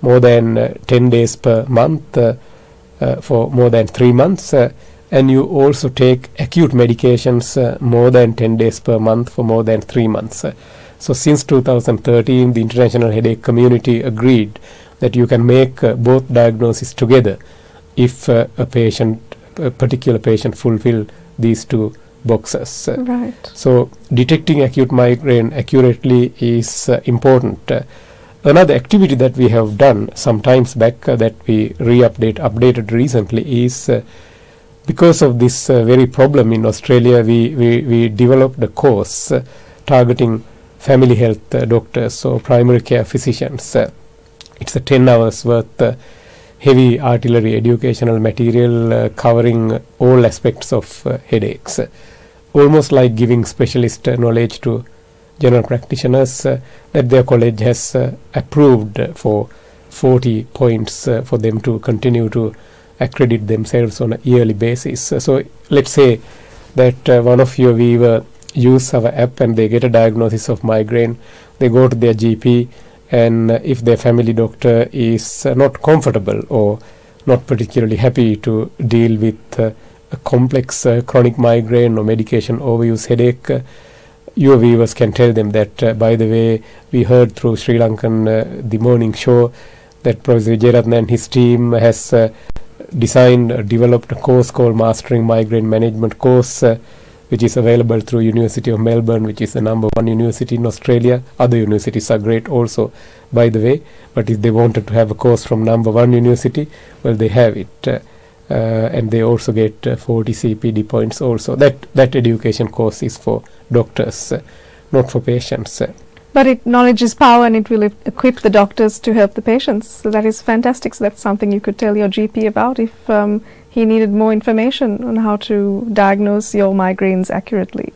more than 10 days per month for more than 3 months, and you also take acute medications more than 10 days per month for more than 3 months. So since 2013, the international headache community agreed that you can make both diagnoses together if a particular patient fulfill these two boxes.
Right.
So detecting acute migraine accurately is important. Another activity that we have done some times back that we updated recently is because of this very problem in Australia, we developed a course targeting family health doctors, so primary care physicians. It's a 10 hours worth heavy artillery educational material covering all aspects of headaches, almost like giving specialist knowledge to general practitioners that their college has approved for 40 points for them to continue to accredit themselves on a yearly basis. So let's say that one of your viewers use our app and they get a diagnosis of migraine. They go to their GP, and if their family doctor is not comfortable or not particularly happy to deal with a complex chronic migraine or medication overuse headache, your viewers can tell them that, by the way, we heard through Sri Lankan, the morning show, that Professor Vijayaratne and his team has developed a course called Mastering Migraine Management course, which is available through University of Melbourne, which is the #1 university in Australia. Other universities are great also, by the way, but if they wanted to have a course from #1 university, well, they have it. And they also get 40 CPD points also. That education course is for doctors, not for patients.
But knowledge is power, and it will equip the doctors to help the patients. So that is fantastic. So that's something you could tell your GP about if he needed more information on how to diagnose your migraines accurately.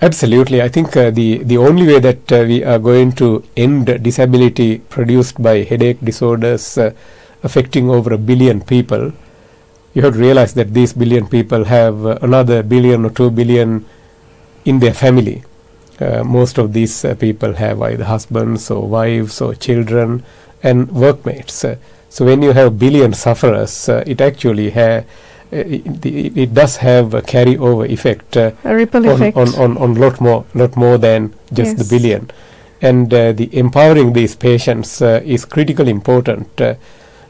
Absolutely. I think the only way that we are going to end disability produced by headache disorders affecting over 1 billion people, you have to realize that these 1 billion people have another 1 billion or 2 billion in their family. Most of these people have either husbands or wives or children and workmates. So when you have billion sufferers, it actually it does have a carryover effect,
a ripple effect
on lot more than just the billion. And the empowering these patients is critically important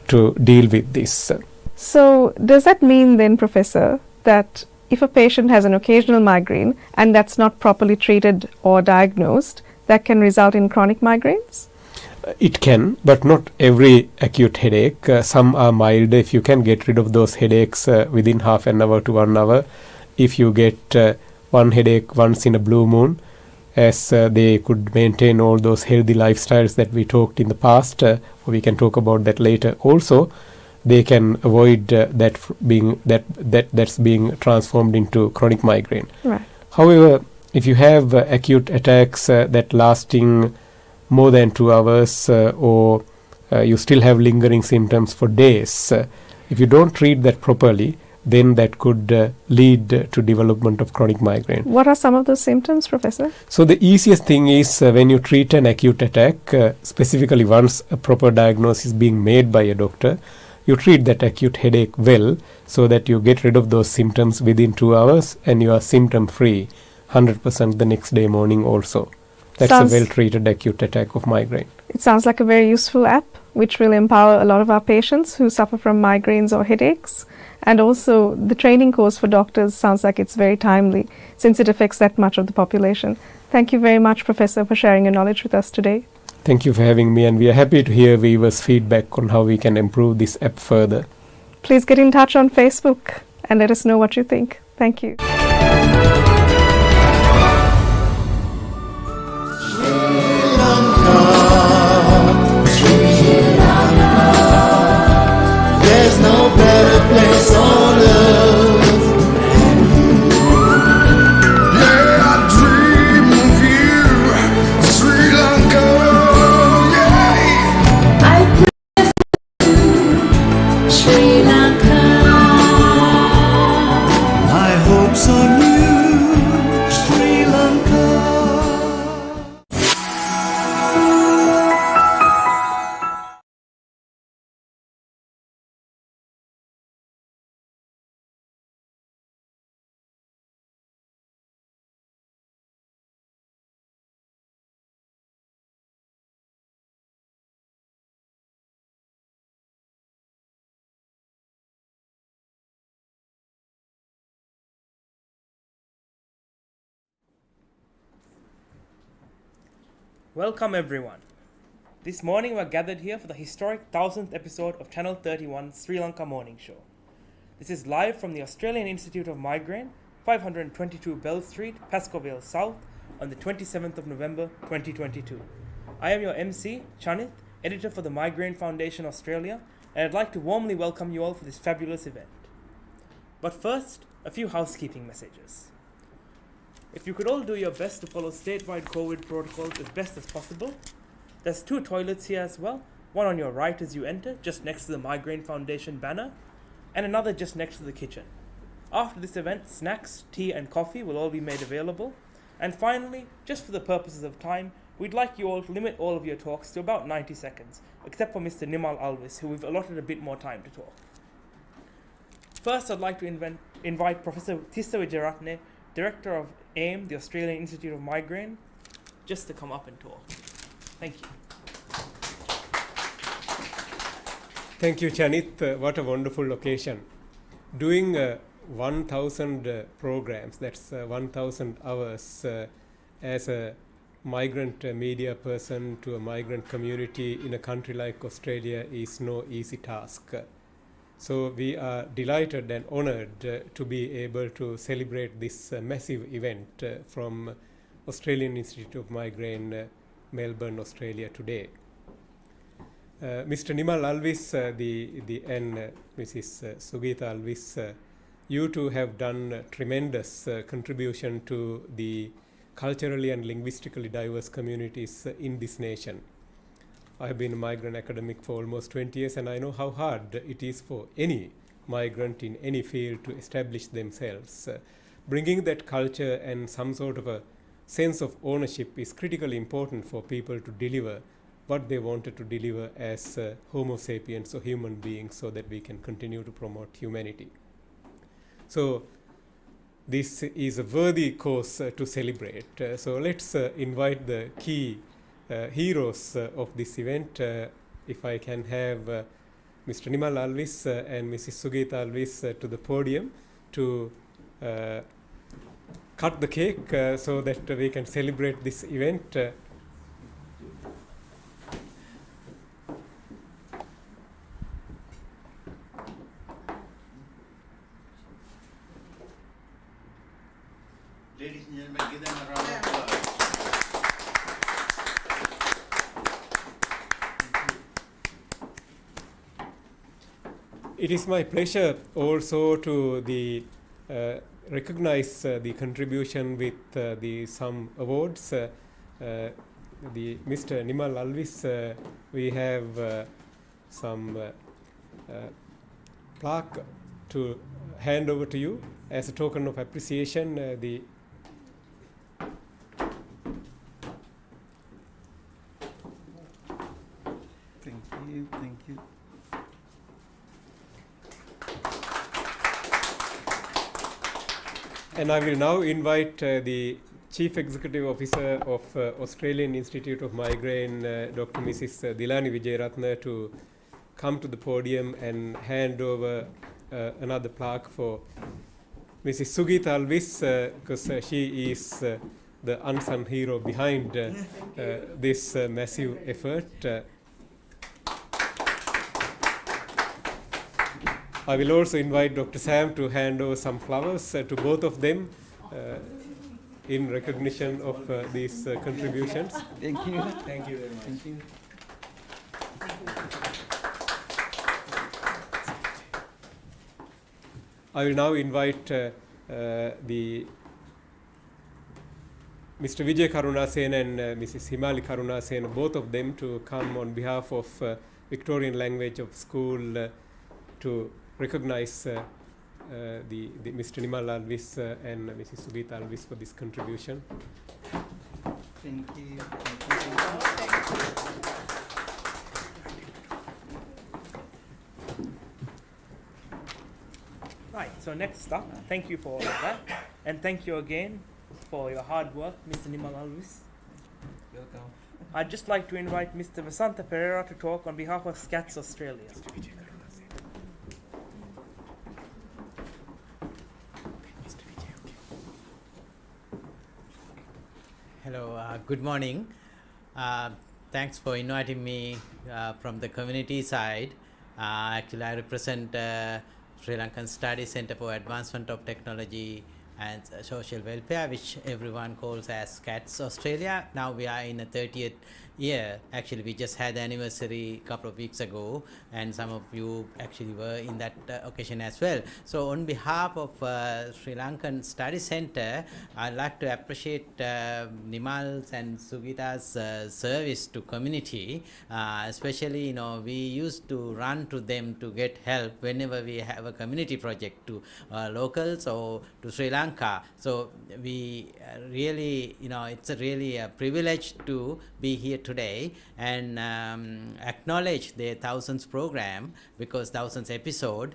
to deal with this.
So does that mean then, Professor, that if a patient has an occasional migraine and that's not properly treated or diagnosed, that can result in chronic migraines?
It can, but not every acute headache. Some are mild. If you can get rid of those headaches within half an hour to 1 hour, if you get one headache once in a blue moon, as they could maintain all those healthy lifestyles that we talked in the past, we can talk about that later also, they can avoid that's being transformed into chronic migraine.
Right.
However, if you have acute attacks that lasting more than 2 hours or you still have lingering symptoms for days, if you don't treat that properly, then that could lead to development of chronic migraine.
What are some of those symptoms, Professor?
So the easiest thing is when you treat an acute attack, specifically once a proper diagnosis is being made by a doctor, you treat that acute headache well so that you get rid of those symptoms within 2 hours and you are symptom free 100% the next day morning also. That's a well-treated acute attack of migraine.
It sounds like a very useful app which will empower a lot of our patients who suffer from migraines or headaches. And also the training course for doctors sounds like it's very timely since it affects that much of the population. Thank you very much, Professor, for sharing your knowledge with us today.
Thank you for having me, and we are happy to hear viewers' feedback on how we can improve this app further.
Please get in touch on Facebook and let us know what you think. Thank you.
Welcome everyone. This morning we're gathered here for the historic 1000th episode of Channel 31 Sri Lanka Morning Show. This is live from the Australian Institute of Migraine, 522 Bell Street, Pascoe South, on the 27th of November 2022. I am your MC, Thousandth, editor for the Migraine Foundation Australia, and I'd like to warmly welcome you all for this fabulous event. But first, a few housekeeping messages. If you could all do your best to follow statewide COVID protocols as best as possible, there's 2 toilets here as well, one on your right as you enter, just next to the Migraine Foundation banner, and another just next to the kitchen. After this event, snacks, tea and coffee will all be made available. And finally, just for the purposes of time, we'd like you all to limit all of your talks to about 90 seconds, except for Mr. Nimal Alvis, who we've allotted a bit more time to talk. First, I'd like to invite Professor Tissa Wijeratne, Director of AIM, the Australian Institute of Migraine, just to come up and talk. Thank you.
Thank you, Chanith. What a wonderful occasion. Doing 1,000 programs, that's 1,000 hours as a migrant media person to a migrant community in a country like Australia is no easy task. So we are delighted and honored to be able to celebrate this massive event from Australian Institute of Migraine, Melbourne, Australia today. Mr. Nimal Alvis and Mrs. Sugita Alvis, you two have done tremendous contribution to the culturally and linguistically diverse communities in this nation. I have been a migrant academic for almost 20 years, and I know how hard it is for any migrant in any field to establish themselves. Bringing that culture and some sort of a sense of ownership is critically important for people to deliver what they wanted to deliver as Homo sapiens or human beings, so that we can continue to promote humanity. So this is a worthy cause to celebrate. So let's invite the key heroes of this event. If I can have Mr. Nimal Alvis and Mrs. Sugita Alvis to the podium to cut the cake so that we can celebrate this event.
Ladies and gentlemen, give them a round of applause.
It is my pleasure also to recognize the contribution with some awards. The Mr. Nimal Alvis, we have some plaque to hand over to you as a token of appreciation.
Thank you.
And I will now invite the Chief Executive Officer of Australian Institute of Migraine, Dr. Mrs. Dilani Wijeratne, to come to the podium and hand over another plaque for Mrs. Sugita Alvis, because she is the unsung hero behind this massive effort. I will also invite Dr. Sam to hand over some flowers to both of them in recognition of these contributions.
Thank you.
Thank you very much.
Thank you.
I will now invite Mr. Vijay Karunasen and Mrs. Himali Karunasen, both of them, to come on behalf of Victorian Language of School to recognize the Mr. Nimal Alvis and Mrs. Sugita Alvis for this contribution.
Thank you.
Right, so next up, thank you for all of that, and thank you again for your hard work, Mr. Nimal Alvis.
Welcome.
I'd just like to invite Mr. Vasanta Pereira to talk on behalf of SCATS Australia.
Hello, good morning. Thanks for inviting me from the community side. Actually, I represent Sri Lankan Study Centre for Advancement of Technology and Social Welfare, which everyone calls as CATS Australia. Now we are in the 30th year. Actually, we just had the anniversary a couple of weeks ago, and some of you actually were in that occasion as well. So on behalf of Sri Lankan Study Centre, I'd like to appreciate Nimal's and Sugita's service to community. Especially, we used to run to them to get help whenever we have a community project to locals or to Sri Lanka. So we really, it's really a privilege to be here today and acknowledge the Thousandth program, because Thousandth episode,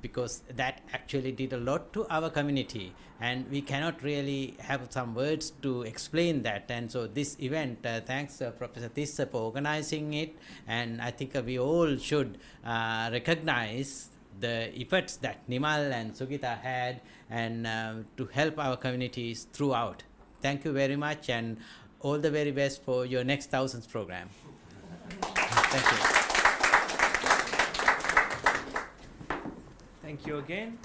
because that actually did a lot to our community, and we cannot really have some words to explain that. And so this event, thanks Professor Tissa for organizing it, and I think we all should recognize the efforts that Nimal and Sugita had and to help our communities throughout. Thank you very much, and all the very best for your next Thousandth program. Thank you.
Thank you again.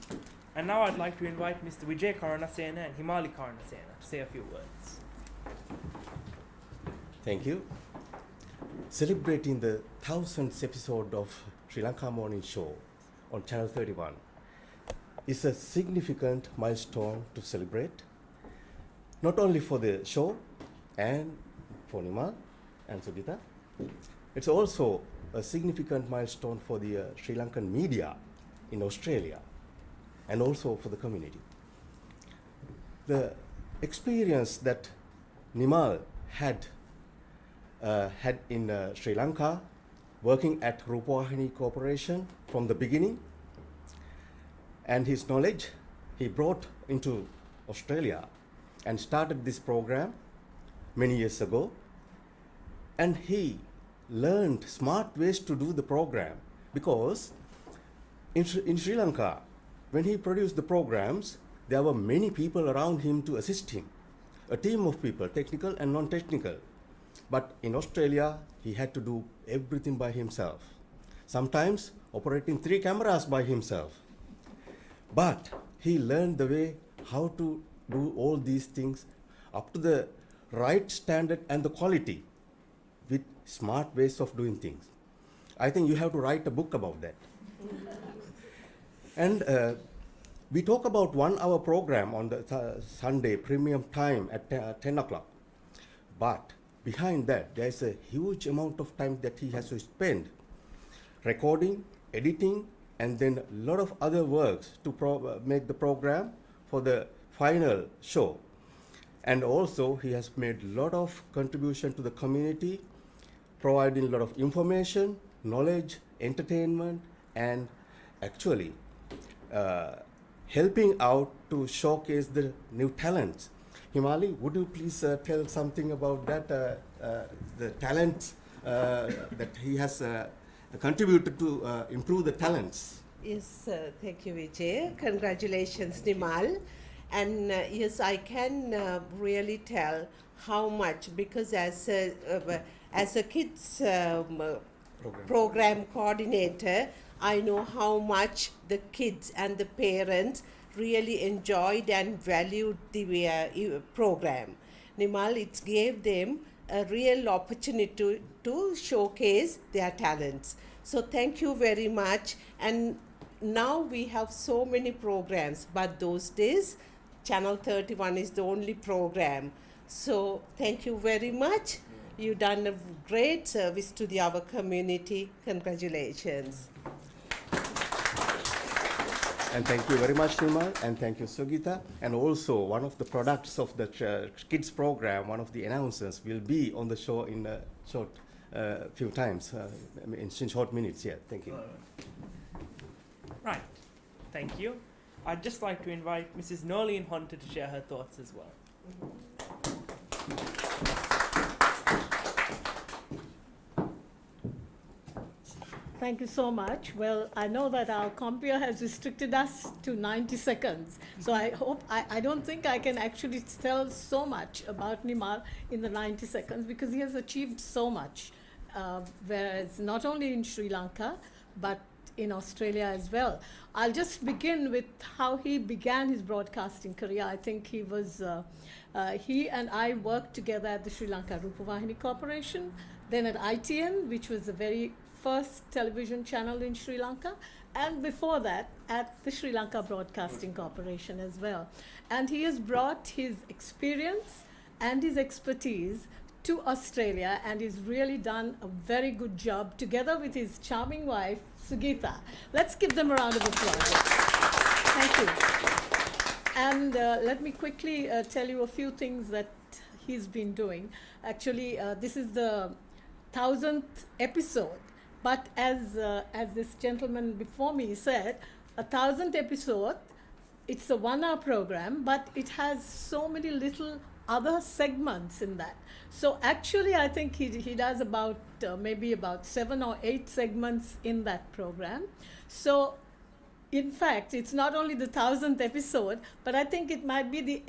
And now I'd like to invite Mr. Vijay Karanasena and Himali Karanasena to say a few words.
Thank you. Celebrating the 1000th episode of Sri Lanka Morning Show on Channel 31 is a significant milestone to celebrate, not only for the show and for Nimal and Sugita. It's also a significant milestone for the Sri Lankan media in Australia and also for the community. The experience that Nimal had in Sri Lanka, working at Rupawahini Corporation from the beginning, and his knowledge he brought into Australia and started this program many years ago. And he learned smart ways to do the program, because in Sri Lanka, when he produced the programs, there were many people around him to assist him, a team of people, technical and non-technical. But in Australia, he had to do everything by himself, sometimes operating 3 cameras by himself. But he learned the way how to do all these things up to the right standard and the quality with smart ways of doing things. I think you have to write a book about that. And we talk about 1 hour program on the Sunday premium time at 10 o'clock. But behind that, there's a huge amount of time that he has to spend recording, editing, and then a lot of other works to make the program for the final show. And also, he has made a lot of contribution to the community, providing a lot of information, knowledge, entertainment, and actually helping out to showcase the new talents. Himali, would you please tell something about that, the talents that he has contributed to improve the talents?
Yes, thank you, Vijay. Congratulations, Nimal. And yes, I can really tell how much, because as a kids program coordinator, I know how much the kids and the parents really enjoyed and valued the program. Nimal, it gave them a real opportunity to showcase their talents. So thank you very much. And now we have so many programs, but those days, Channel 31 is the only program. So thank you very much. You've done a great service to our community. Congratulations.
And thank you very much, Nimal, and thank you, Sugita. And also, one of the products of the kids program, one of the announcers, will be on the show in a short few times, in short minutes. Yeah, thank you.
Right, thank you. I'd just like to invite Mrs. Norleen Hunter to share her thoughts as well.
Thank you so much. Well, I know that our computer has restricted us to 90 seconds,
So I don't think I can actually tell so much about Nimal in the 90 seconds because he has achieved so much, whereas not only in Sri Lanka, but in Australia as well. I'll just begin with how he began his broadcasting career. I think he and I worked together at the Sri Lanka Rupavahini Corporation, then at ITN, which was the very first television channel in Sri Lanka, and before that at the Sri Lanka Broadcasting Corporation as well. And he has brought his experience and his expertise to Australia, and he's really done a very good job together with his charming wife, Sugita. Let's give them a round of applause. Thank you. And let me quickly tell you a few things that he's been doing. Actually, this is the 1000th episode, but as this gentleman before me said, a 1000th episode, it's a 1-hour program, but it has so many little other segments in that. So actually, I think he does about maybe about 7 or 8 segments in that program. So in fact, it's not only the 1000th episode, but I think it might be the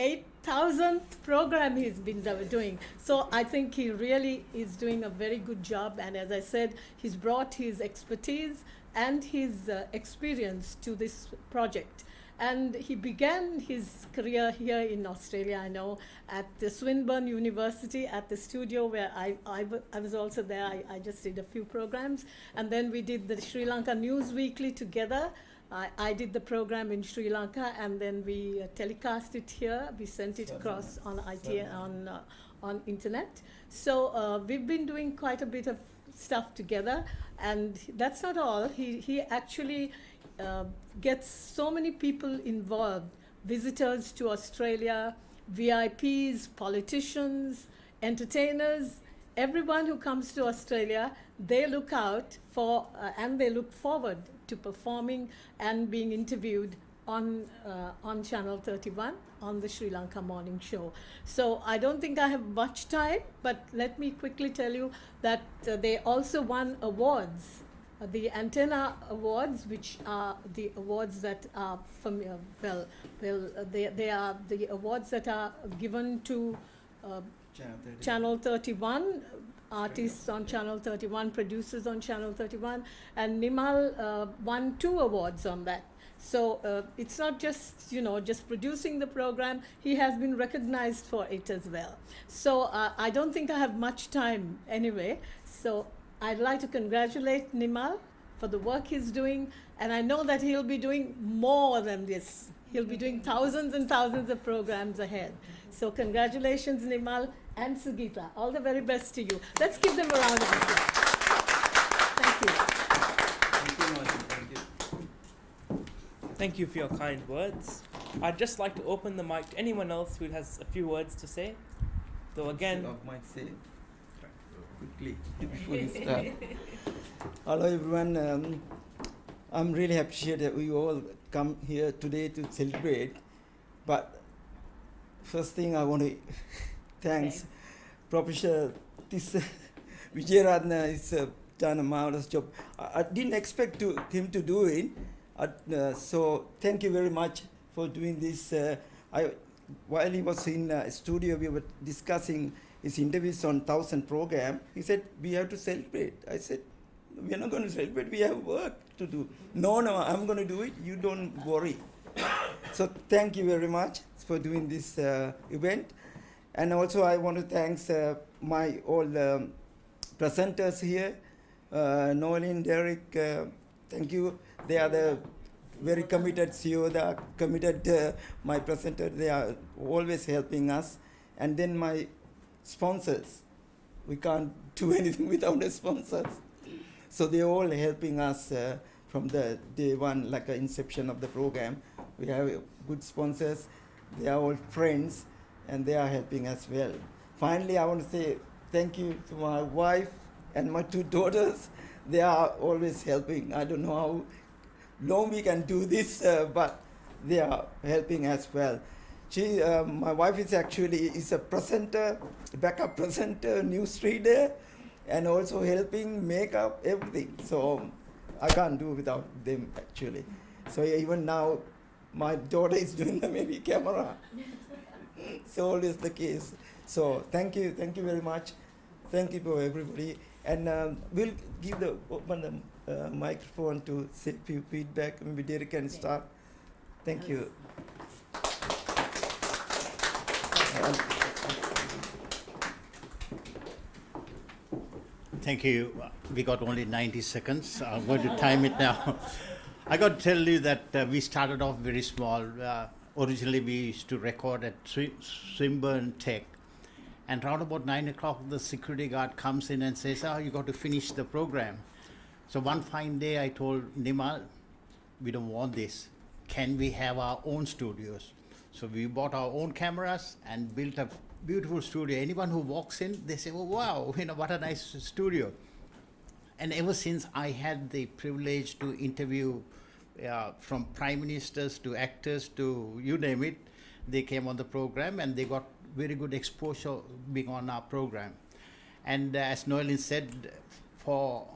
8000th program he's been doing. So I think he really is doing a very good job. And as I said, he's brought his expertise and his experience to this project. And he began his career here in Australia, I know, at the Swinburne University, at the studio where I was also there. I just did a few programs. And then we did the Sri Lanka News Weekly together. I did the program in Sri Lanka, and then we telecast it here. We sent it across on on internet. So we've been doing quite a bit of stuff together. And that's not all. He actually gets so many people involved, visitors to Australia, VIPs, politicians, entertainers, everyone who comes to Australia, they look out for and they look forward to performing and being interviewed on Channel 31 on the Sri Lanka Morning Show. So I don't think I have much time, but let me quickly tell you that they also won awards. The Antenna Awards, which are the awards that are from, they are the awards that are given to Channel 31, artists on Channel 31, producers on Channel 31, and Nimal won 2 awards on that. So it's not just, just producing the program, he has been recognized for it as well. So I don't think I have much time anyway, so I'd like to congratulate Nimal for the work he's doing, and I know that he'll be doing more than this. He'll be doing thousands and thousands of programs ahead. So congratulations, Nimal and Sugita. All the very best to you. Let's give them a round of applause. Thank you.
Thank you, Martin. Thank you.
Thank you for your kind words. I'd just like to open the mic to anyone else who has a few words to say. Though again,
might say quickly before we start. Hello everyone. I'm really appreciate that we all come here today to celebrate. But first thing I want to thanks Professor Wijeratna is done a marvelous job. I didn't expect him to do it. So thank you very much for doing this. While he was in studio, we were discussing his interviews on 1000 program. He said, we have to celebrate. I said, we are not going to celebrate, we have work to do. No, I'm going to do it, you don't worry. So thank you very much for doing this event. And also I want to thank my all presenters here, Nolan, Derek, thank you. They are the very committed CEO, they are committed, my presenter, they are always helping us. And then my sponsors, we can't do anything without the sponsors. So they're all helping us from the day one, like inception of the program. We have good sponsors, they are all friends, and they are helping us well. Finally, I want to say thank you to my wife and my 2 daughters. They are always helping. I don't know how long we can do this, but they are helping as well. My wife is actually a presenter, backup presenter, newsreader, and also helping makeup, everything. So I can't do without them actually. So even now, my daughter is doing the maybe camera. So always the case. So thank you very much. Thank you for everybody. And we'll give open the microphone to say few feedback. Maybe Derek can start. Thank you.
Thank you. We got only 90 seconds. I'm going to time it now. I got to tell you that we started off very small. Originally, we used to record at Swinburne Tech. And around about 9 o'clock, the security guard comes in and says, you got to finish the program. So one fine day, I told Nimal, we don't want this. Can we have our own studios? So we bought our own cameras and built a beautiful studio. Anyone who walks in, they say, oh, wow, what a nice studio. And ever since I had the privilege to interview from prime ministers to actors to you name it, they came on the program and they got very good exposure being on our program. And as Noelin said, for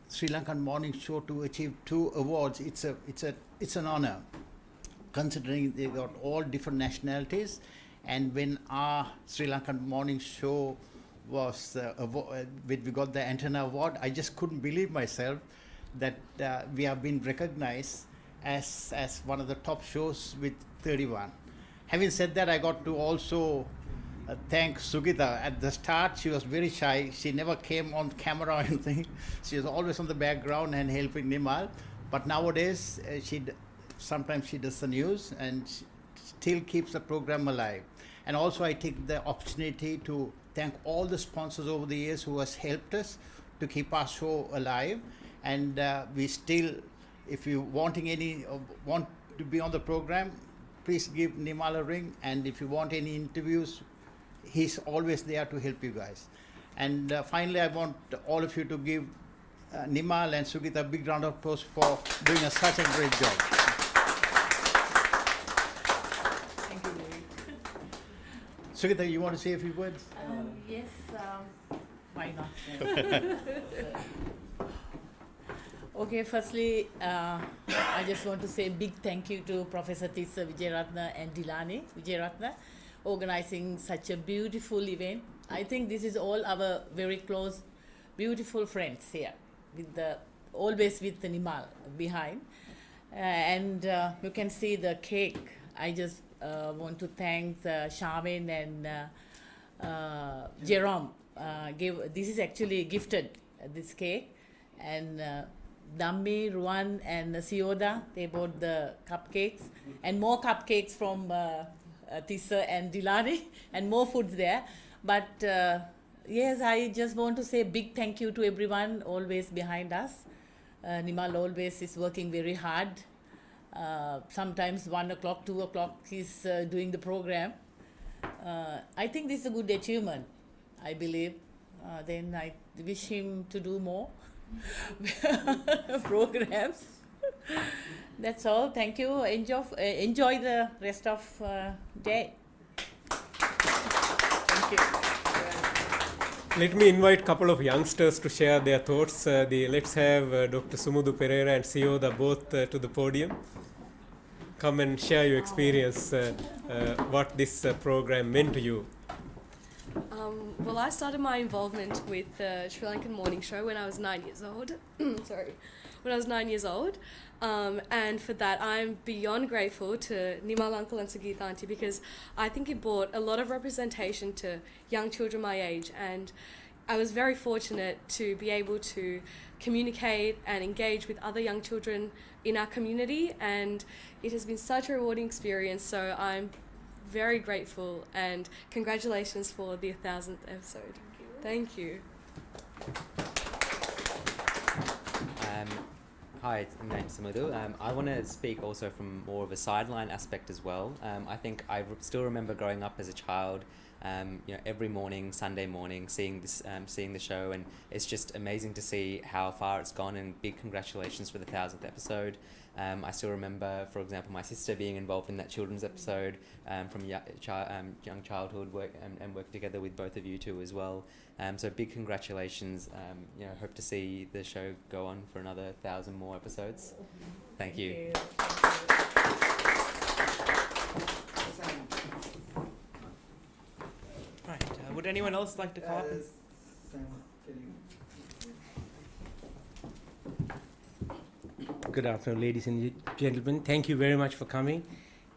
Sri Lankan Morning Show to achieve 2 awards, it's an honor, considering they got all different nationalities. And when our Sri Lankan Morning Show was, we got the Antenna Award, I just couldn't believe myself that we have been recognized as one of the top shows with 31. Having said that, I got to also thank Sugita. At the start, she was very shy. She never came on camera or anything. She was always on the background and helping Nimal. But nowadays, sometimes she does the news and still keeps the program alive. And also I take the opportunity to thank all the sponsors over the years who has helped us to keep our show alive. And we still, if you want to be on the program, please give Nimal a ring. And if you want any interviews, he's always there to help you guys. And finally, I want all of you to give Nimal and Sugita a big round of applause for doing such a great job. Sugita, you want to say a few words?
Yes, why not? Okay, firstly, I just want to say a big thank you to Professor Tissa Wijeratna and Dilani Wijeratna, organizing such a beautiful event. I think this is all our very close, beautiful friends here, always with the Nimal behind. And you can see the cake. I just want to thank Charmaine and Jerome. This is actually gifted, this cake. And Dammi, Ruan and Sioda, they bought the cupcakes. And more cupcakes from Tissa and Dilani and more foods there. But yes, I just want to say a big thank you to everyone always behind us. Nimal always is working very hard. Sometimes 1 o'clock, 2 o'clock, he's doing the program. I think this is a good achievement, I believe. Then I wish him to do more programs. That's all. Thank you. Enjoy the rest of day. Thank you.
Let me invite a couple of youngsters to share their thoughts. Let's have Dr. Sumudu Pereira and Sioda both to the podium. Come and share your experience, what this program meant to you.
Well, I started my involvement with the Sri Lankan Morning Show when I was 9 years old. When I was 9 years old. And for that, I'm beyond grateful to Nimal Uncle and Sugita Auntie, because I think it brought a lot of representation to young children my age. And I was very fortunate to be able to communicate and engage with other young children in our community. And it has been such a rewarding experience. So I'm very grateful, and congratulations for the 1000th episode. Thank you.
Hi, my name's Sumudu. I want to speak also from more of a sideline aspect as well. I think I still remember growing up as a child, every morning, Sunday morning, seeing the show, and it's just amazing to see how far it's gone. And big congratulations for the 1000th episode. I still remember, for example, my sister being involved in that children's episode from young childhood work and work together with both of you two as well. So big congratulations. Hope to see the show go on for another 1,000 more episodes. Thank you.
Right. Would anyone else like to come up?
Good afternoon, ladies and gentlemen. Thank you very much for coming.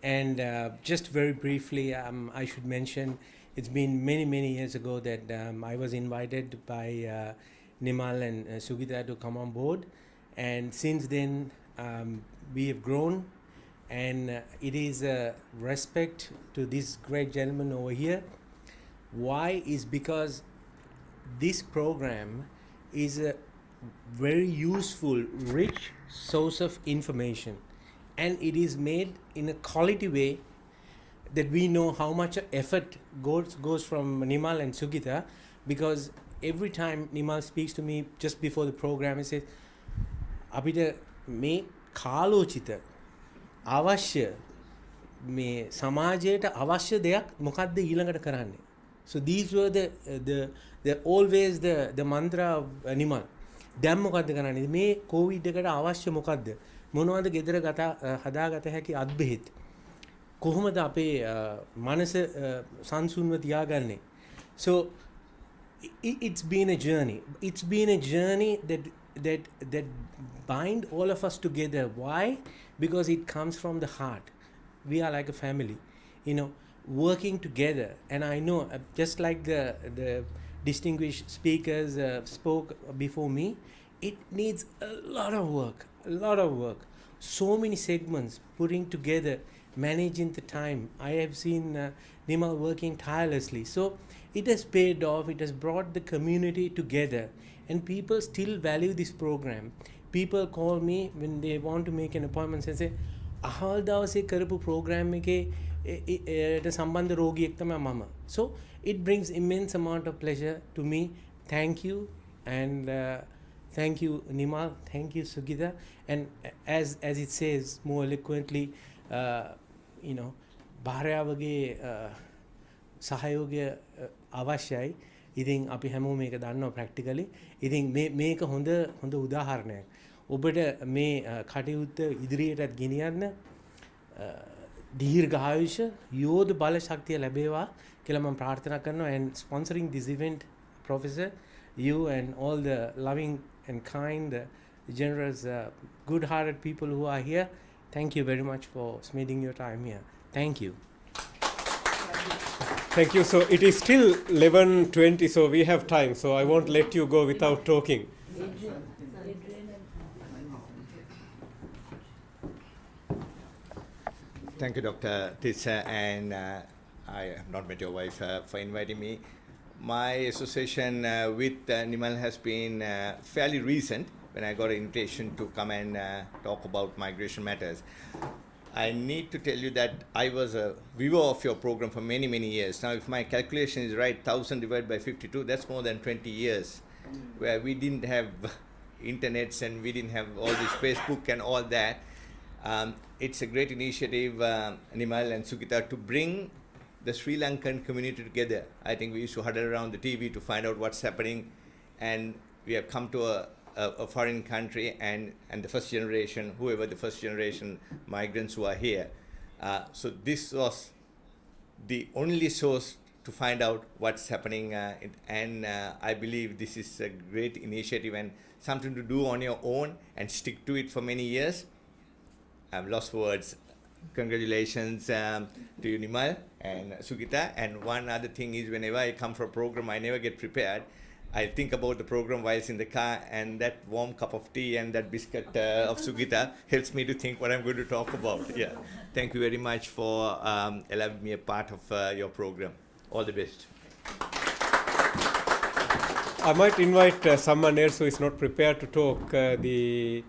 And just very briefly, I should mention, it's been many, many years ago that I was invited by Nimal and Sugita to come on board. And since then, we have grown. And it is a respect to this great gentleman over here. Why is because this program is a very useful, rich source of information, and it is made in a quality way that we know how much effort goes from Nimal and Sugita, because every time Nimal speaks to me just before the program, he says, "Apita me කාලෝචිත අවශ්‍ය මේ සමාජයට අවශ්‍ය දෙයක් මොකක්ද ඊළඟට කරන්නේ." So these were the always the mantra of Nimal. දැන් මොකද්ද කරන්නේ? මේ කොවිඩ් එකට අවශ්‍ය මොකද්ද? මොනවද ගෙදර හදාගත හැකි අත්බෙහෙත්? කොහොමද අපේ මනස සංසුන්ව තියාගන්නේ? So it's been a journey. It's been a journey that bind all of us together. Why? Because it comes from the heart. We are like a family, working together. And I know, just like the distinguished speakers spoke before me, it needs a lot of work. So many segments putting together, managing the time. I have seen Nimal working tirelessly. So it has paid off. It has brought the community together, and people still value this program. People call me when they want to make an appointment and say, "අහවල් දවසේ කරපු program එකේ සම්බන්ධ රෝගියෙක් තමයි මම." So it brings immense amount of pleasure to me. Thank you, and thank you Nimal, thank you Sugita, and as it says more eloquently, භාර්යාවගේ සහයෝගය අවශ්‍යයි. ඉතින් අපි හැමෝම මේක දන්නවා ප්‍රැක්ටිකලි. ඉතින් මේක හොඳ උදාහරණයක්. ඔබට මේ කටයුත්ත ඉදිරියටත් ගෙනියන්න දීර්ඝායුෂ යෝධ බල ශක්තිය ලැබේවා කියලා මම ප්‍රාර්ථනා කරනවා. And sponsoring this event, Professor, you and all the loving and kind, generous, good-hearted people who are here, thank you very much for spending your time here. Thank you.
Thank you. So it is still 11:20, so we have time. So I won't let you go without talking.
Thank you, Dr. Tissa, and I have not met your wife for inviting me. My association with Nimal has been fairly recent, when I got an invitation to come and talk about migration matters. I need to tell you that I was a viewer of your program for many, many years. Now, if my calculation is right, 1,000 divided by 52, that's more than 20 years, where we didn't have internets and we didn't have all this Facebook and all that. It's a great initiative, Nimal and Sugita, to bring the Sri Lankan community together. I think we used to huddle around the TV to find out what's happening, and we have come to a foreign country, and the first generation, whoever the first generation migrants who are here. So this was the only source to find out what's happening, and I believe this is a great initiative and something to do on your own and stick to it for many years. I've lost words. Congratulations to you, Nimal and Sugita. And one other thing is, whenever I come for a program, I never get prepared. I think about the program whilst in the car, and that warm cup of tea and that biscuit of Sugita helps me to think what I'm going to talk about. Yeah. Thank you very much for allowing me a part of your program. All the best.
I might invite someone else who is not prepared to talk. The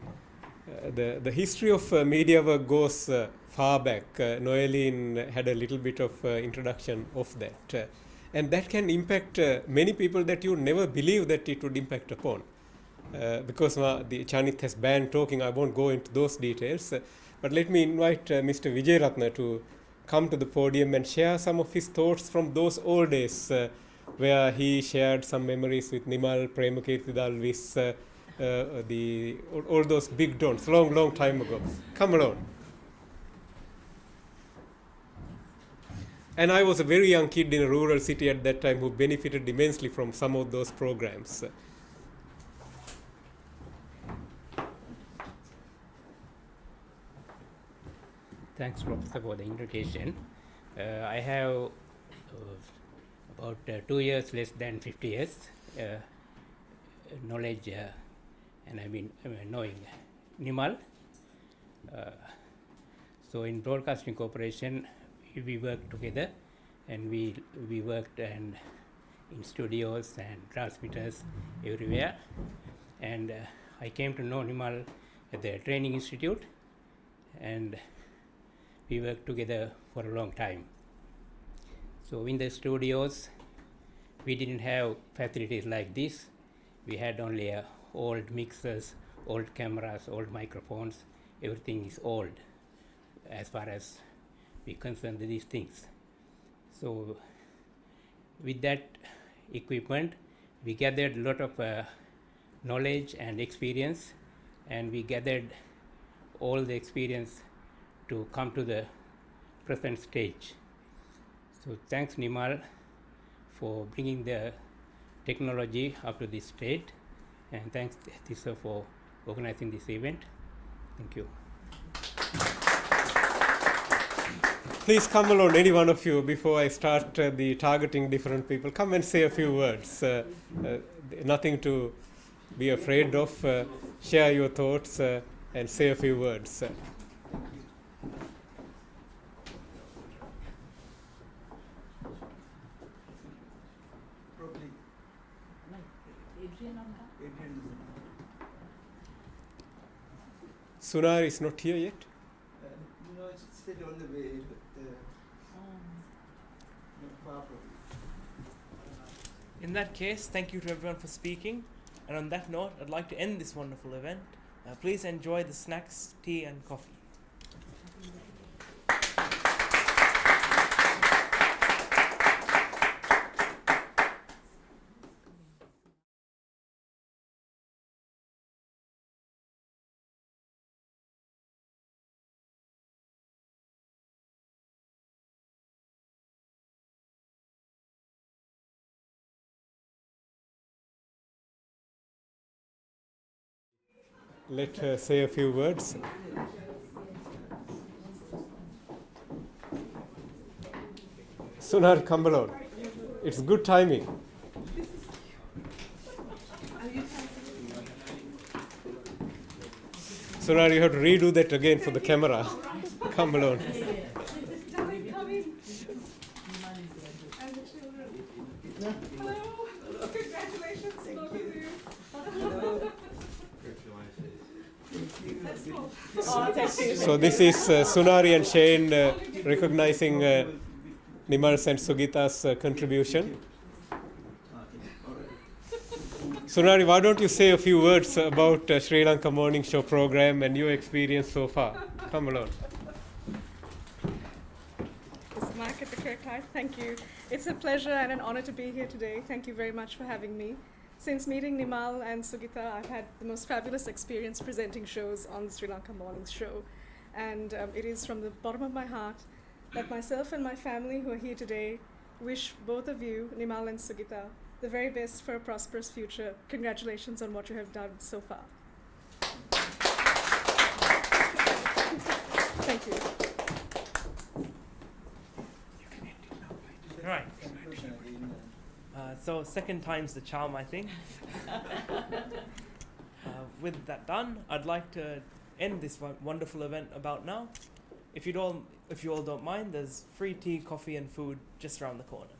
history of media work goes far back. Noeline had a little bit of introduction of that. And that can impact many people that you never believe that it would impact upon. Because the Chanith has banned talking, I won't go into those details. But let me invite Mr. Vijayaratna to come to the podium and share some of his thoughts from those old days where he shared some memories with Nimal, Premakirti Dalvis, all those big dons, long time ago. Come along. And I was a very young kid in a rural city at that time who benefited immensely from some of those programs.
Thanks, Professor, for the invitation. I have about 2 years, less than 50 years knowledge, and I've been knowing Nimal. So in Broadcasting Corporation, we worked together, and we worked in studios and transmitters everywhere. And I came to know Nimal at the Training Institute, and we worked together for a long time. So in the studios, we didn't have facilities like this. We had only old mixers, old cameras, old microphones. Everything is old as far as we concern these things. So with that equipment, we gathered a lot of knowledge and experience, and we gathered all the experience to come to the present stage. So thanks, Nimal, for bringing the technology up to this state, and thanks Tissa for organizing this event. Thank you.
Please come along, any one of you, before I start the targeting different people. Come and say a few words. Nothing to be afraid of. Share your thoughts and say a few words. Sunar is not here yet?
No, it's still on the way.
In that case, thank you to everyone for speaking. And on that note, I'd like to end this wonderful event. Please enjoy the snacks, tea and coffee.
Let her say a few words. Sunar, come along. It's good timing. Sunar, you have to redo that again for the camera. Come along. So this is Sunari and Shane recognizing Nimal's and Sugita's contribution. Sunari, why don't you say a few words about Sri Lanka Morning Show program and your experience so far? Come along.
Is Mark at the correct height? Thank you. It's a pleasure and an honor to be here today. Thank you very much for having me. Since meeting Nimal and Sugita, I've had the most fabulous experience presenting shows on the Sri Lanka Morning Show. And it is from the bottom of my heart that myself and my family who are here today wish both of you, Nimal and Sugita, the very best for a prosperous future. Congratulations on what you have done so far. Thank you.
All right. So second time's the charm, I think. With that done, I'd like to end this wonderful event about now. If you all don't mind, there's free tea, coffee, and food just around the corner.